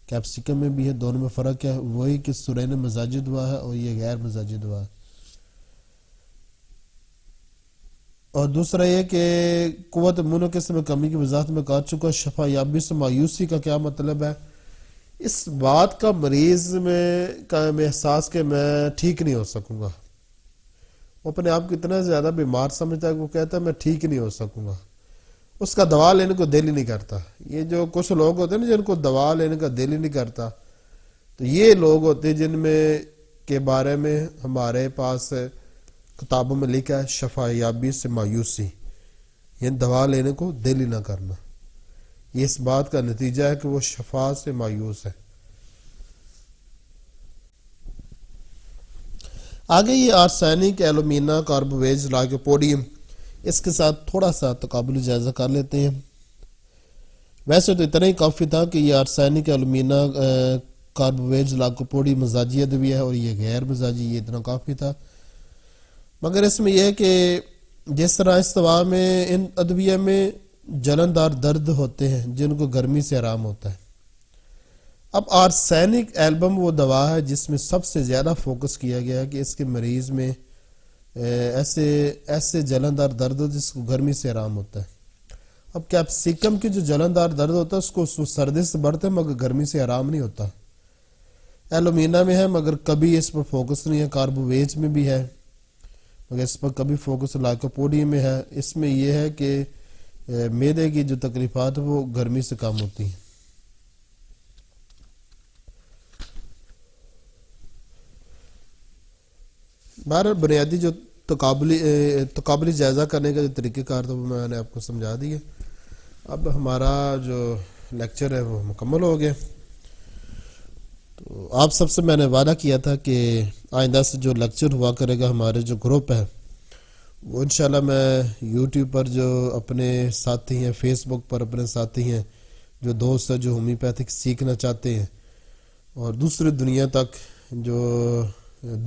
کیپسیکم میں بھی ہے، دونوں میں فرق ہے وہی کہ سورینم مزاجی دوا ہے اور یہ غیر مزاجی دوا ہے۔ اور دوسرا یہ کہ قوت امون قسم میں کمی کی وضاحت میں کر چکا۔ شفا یابی سے مایوسی کا کیا مطلب ہے؟ اس بات کا مریض میں احساس کہ میں ٹھیک نہیں ہو سکوں گا، وہ اپنے آپ کو اتنا زیادہ بیمار سمجھتا ہے کہ وہ کہتا ہے میں ٹھیک نہیں ہو سکوں گا، اس کا دوا لینے کو دل ہی نہیں کرتا۔ یہ جو کچھ لوگ ہوتے ہیں نا جن کو دوا لینے کا دل ہی نہیں کرتا، تو یہ لوگ ہوتے ہیں جن میں کے بارے میں ہمارے پاس کتابوں میں لکھا ہے شفا یابی سے مایوسی، یعنی دوا لینے کو دل ہی نہ کرنا۔ یہ اس بات کا نتیجہ ہے کہ وہ شفا سے مایوس ہے۔ آگے یہ آرسینک، ایلومینا، کاربویج، لائکوپوڈیم، اس کے ساتھ تھوڑا سا تقابلی جائزہ کر لیتے ہیں۔ ویسے تو اتنا ہی کافی تھا کہ یہ آرسینک، ایلومینا، کاربویج، لائکوپوڈیم مزاجی ادویہ ہے اور یہ غیر مزاجی، یہ اتنا کافی تھا۔ مگر اس میں یہ ہے کہ جس طرح اس دوا میں ان ادویہ میں جلندار درد ہوتے ہیں جن کو گرمی سے آرام ہوتا ہے۔ اب آرسینک ایلبم وہ دوا ہے جس میں سب سے زیادہ فوکس کیا گیا ہے کہ اس کے مریض میں ایسے جلندار درد ہو جس کو گرمی سے آرام ہوتا ہے۔ اب کیپسیکم کی جو جلندار درد ہوتا ہے اس کو سردی سے بڑھتا ہے مگر گرمی سے آرام نہیں ہوتا۔ ایلومینا میں ہے مگر کبھی اس پر فوکس نہیں ہے، کاربویج میں بھی ہے مگر اس پر کبھی فوکس، لائکوپوڈیم میں ہے۔ اس میں یہ ہے کہ معدے کی جو تکلیفات وہ گرمی سے کم ہوتی ہیں۔ بہرحال بنیادی جو تقابلی جائزہ کرنے کا جو طریقہ کار تھا وہ میں نے آپ کو سمجھا دیا۔ اب ہمارا جو لیکچر ہے وہ مکمل ہو گیا۔ تو آپ سب سے میں نے وعدہ کیا تھا کہ آئندہ سے جو لیکچر ہوا کرے گا ہمارے جو گروپ ہے وہ انشاءاللہ میں یوٹیوب پر جو اپنے ساتھی ہیں، فیس بک پر اپنے ساتھی ہیں، جو دوست ہیں جو ہومیوپیتھک سیکھنا چاہتے ہیں اور دوسری دنیا تک، جو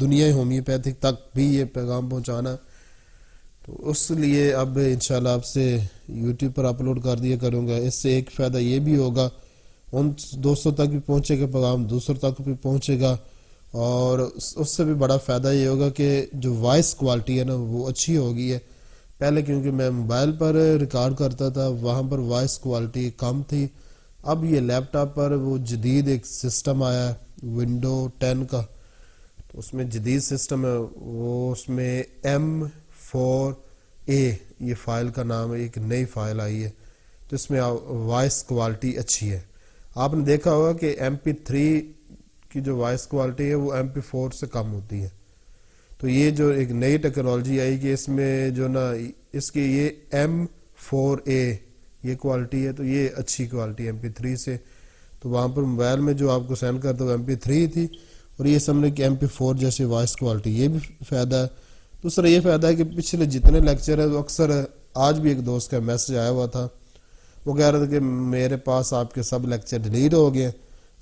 دنیا ہومیوپیتھک تک بھی یہ پیغام پہنچانا، تو اس لیے اب انشاءاللہ آپ سے یوٹیوب پر اپلوڈ کر دیا کروں گا۔ اس سے ایک فائدہ یہ بھی ہوگا، ان دوستوں تک بھی پہنچے گا پیغام، دوسروں تک بھی پہنچے گا، اور اس سے بھی بڑا فائدہ یہ ہوگا کہ جو وائس کوالٹی ہے نا وہ اچھی ہوگی ہے۔ پہلے کیونکہ میں موبائل پر ریکارڈ کرتا تھا وہاں پر وائس کوالٹی کم تھی، اب یہ لیپ ٹاپ پر وہ جدید ایک سسٹم آیا ہے ونڈو 10 کا، تو اس میں جدید سسٹم ہے، وہ اس میں M4A یہ فائل کا نام ہے، ایک نئی فائل آئی ہے، تو اس میں وائس کوالٹی اچھی ہے۔ آپ نے دیکھا ہوگا کہ MP3 کی جو وائس کوالٹی ہے وہ MP4 سے کم ہوتی ہے، تو یہ جو ایک نئی ٹیکنالوجی آئی کہ اس میں جو نا اس کی یہ M4A یہ کوالٹی ہے، تو یہ اچھی کوالٹی ہے MP3 سے۔ تو وہاں پر موبائل میں جو آپ کو سینڈ کرتا وہ MP3 تھی، اور یہ سمجھنے کہ MP4 جیسے وائس کوالٹی، یہ بھی فائدہ ہے۔ دوسرا یہ فائدہ ہے کہ پچھلے جتنے لیکچر ہیں وہ اکثر، آج بھی ایک دوست کا میسج آیا ہوا تھا، وہ کہہ رہے تھے کہ میرے پاس آپ کے سب لیکچر ڈیلیٹ ہو گئے،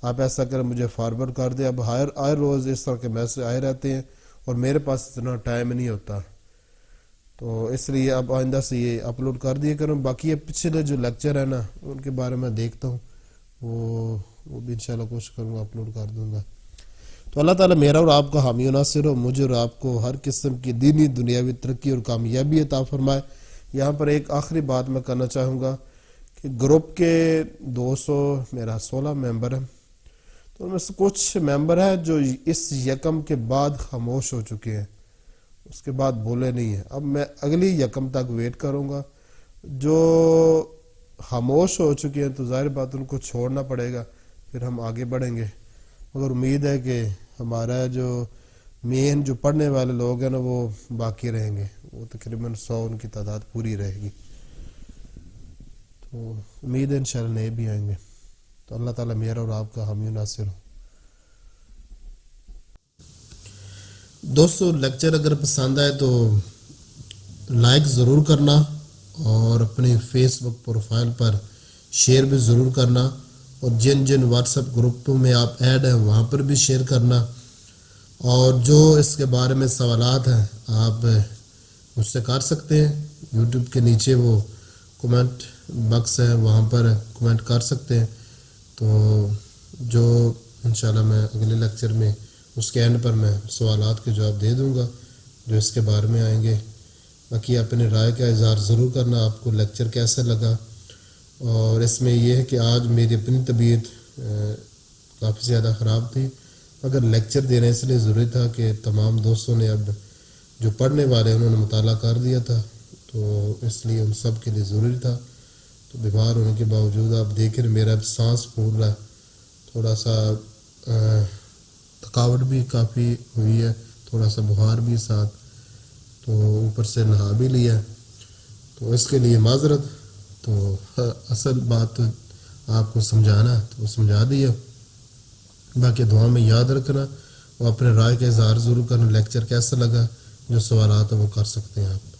آپ ایسا کریں مجھے فارورڈ کر دیں۔ اب ہر روز اس طرح کے میسج آئے رہتے ہیں اور میرے پاس اتنا ٹائم نہیں ہوتا، تو اس لیے اب آئندہ سے یہ اپلوڈ کر دیا کروں۔ باقی یہ پچھلے جو لیکچر ہیں نا ان کے بارے میں دیکھتا ہوں، وہ بھی انشاءاللہ کوشش کروں گا اپلوڈ کر دوں گا۔ تو اللہ تعالیٰ میرا اور آپ کا حامی و ناصر ہو، مجھے اور آپ کو ہر قسم کی دینی دنیاوی ترقی اور کامیابی عطا فرمائے۔ یہاں پر ایک آخری بات میں کرنا چاہوں گا کہ گروپ کے 216 ممبر ہیں، تو ان میں سے کچھ ممبر ہیں جو اس یکم کے بعد خاموش ہو چکے ہیں، اس کے بعد بولے نہیں ہیں۔ اب میں اگلی یکم تک ویٹ کروں گا۔ جو خاموش ہو چکے ہیں تو ظاہر بات ان کو چھوڑنا پڑے گا، پھر ہم آگے بڑھیں گے، مگر امید ہے کہ ہمارا جو مین جو پڑھنے والے لوگ ہیں نا وہ باقی رہیں گے، وہ تقریباً 100 ان کی تعداد پوری رہے گی، تو امید ہے انشاءاللہ نئے بھی آئیں گے۔ تو اللہ تعالیٰ میرا اور آپ کا حامی و ناصر ہو۔ دوستو لیکچر اگر پسند آئے تو لائک ضرور کرنا اور اپنی فیس بک پروفائل پر شیئر بھی ضرور کرنا، اور جن واٹس ایپ گروپوں میں آپ ایڈ ہیں وہاں پر بھی شیئر کرنا، اور جو اس کے بارے میں سوالات ہیں آپ مجھ سے کر سکتے ہیں، یوٹیوب کے نیچے وہ کومنٹ باکس ہے وہاں پر کومنٹ کر سکتے ہیں، تو جو انشاءاللہ میں اگلے لیکچر میں اس کے اینڈ پر میں سوالات کے جواب دے دوں گا جو اس کے بارے میں آئیں گے۔ باقی اپنے رائے کا اظہار ضرور کرنا، آپ کو لیکچر کیسا لگا۔ اور اس میں یہ ہے کہ آج میری اپنی طبیعت کافی زیادہ خراب تھی، مگر لیکچر دینا اس لیے ضروری تھا کہ تمام دوستوں نے اب جو پڑھنے والے انہوں نے مطالعہ کر دیا تھا، تو اس لیے ان سب کے لیے ضروری تھا۔ تو بیمار ہونے کے باوجود آپ دیکھ رہے میرا اب سانس پھول رہا ہے، تھوڑا سا تھکاوٹ بھی کافی ہوئی ہے، تھوڑا سا بخار بھی ساتھ، تو اوپر سے نہا بھی لیا، تو اس کے لیے معذرت۔ تو اصل بات آپ کو سمجھانا تو وہ سمجھا دیا، باقی دعا میں یاد رکھنا اور اپنے رائے کا اظہار ضرور کرنا۔ لیکچر کیسا لگا، جو سوالات ہیں وہ کر سکتے ہیں آپ۔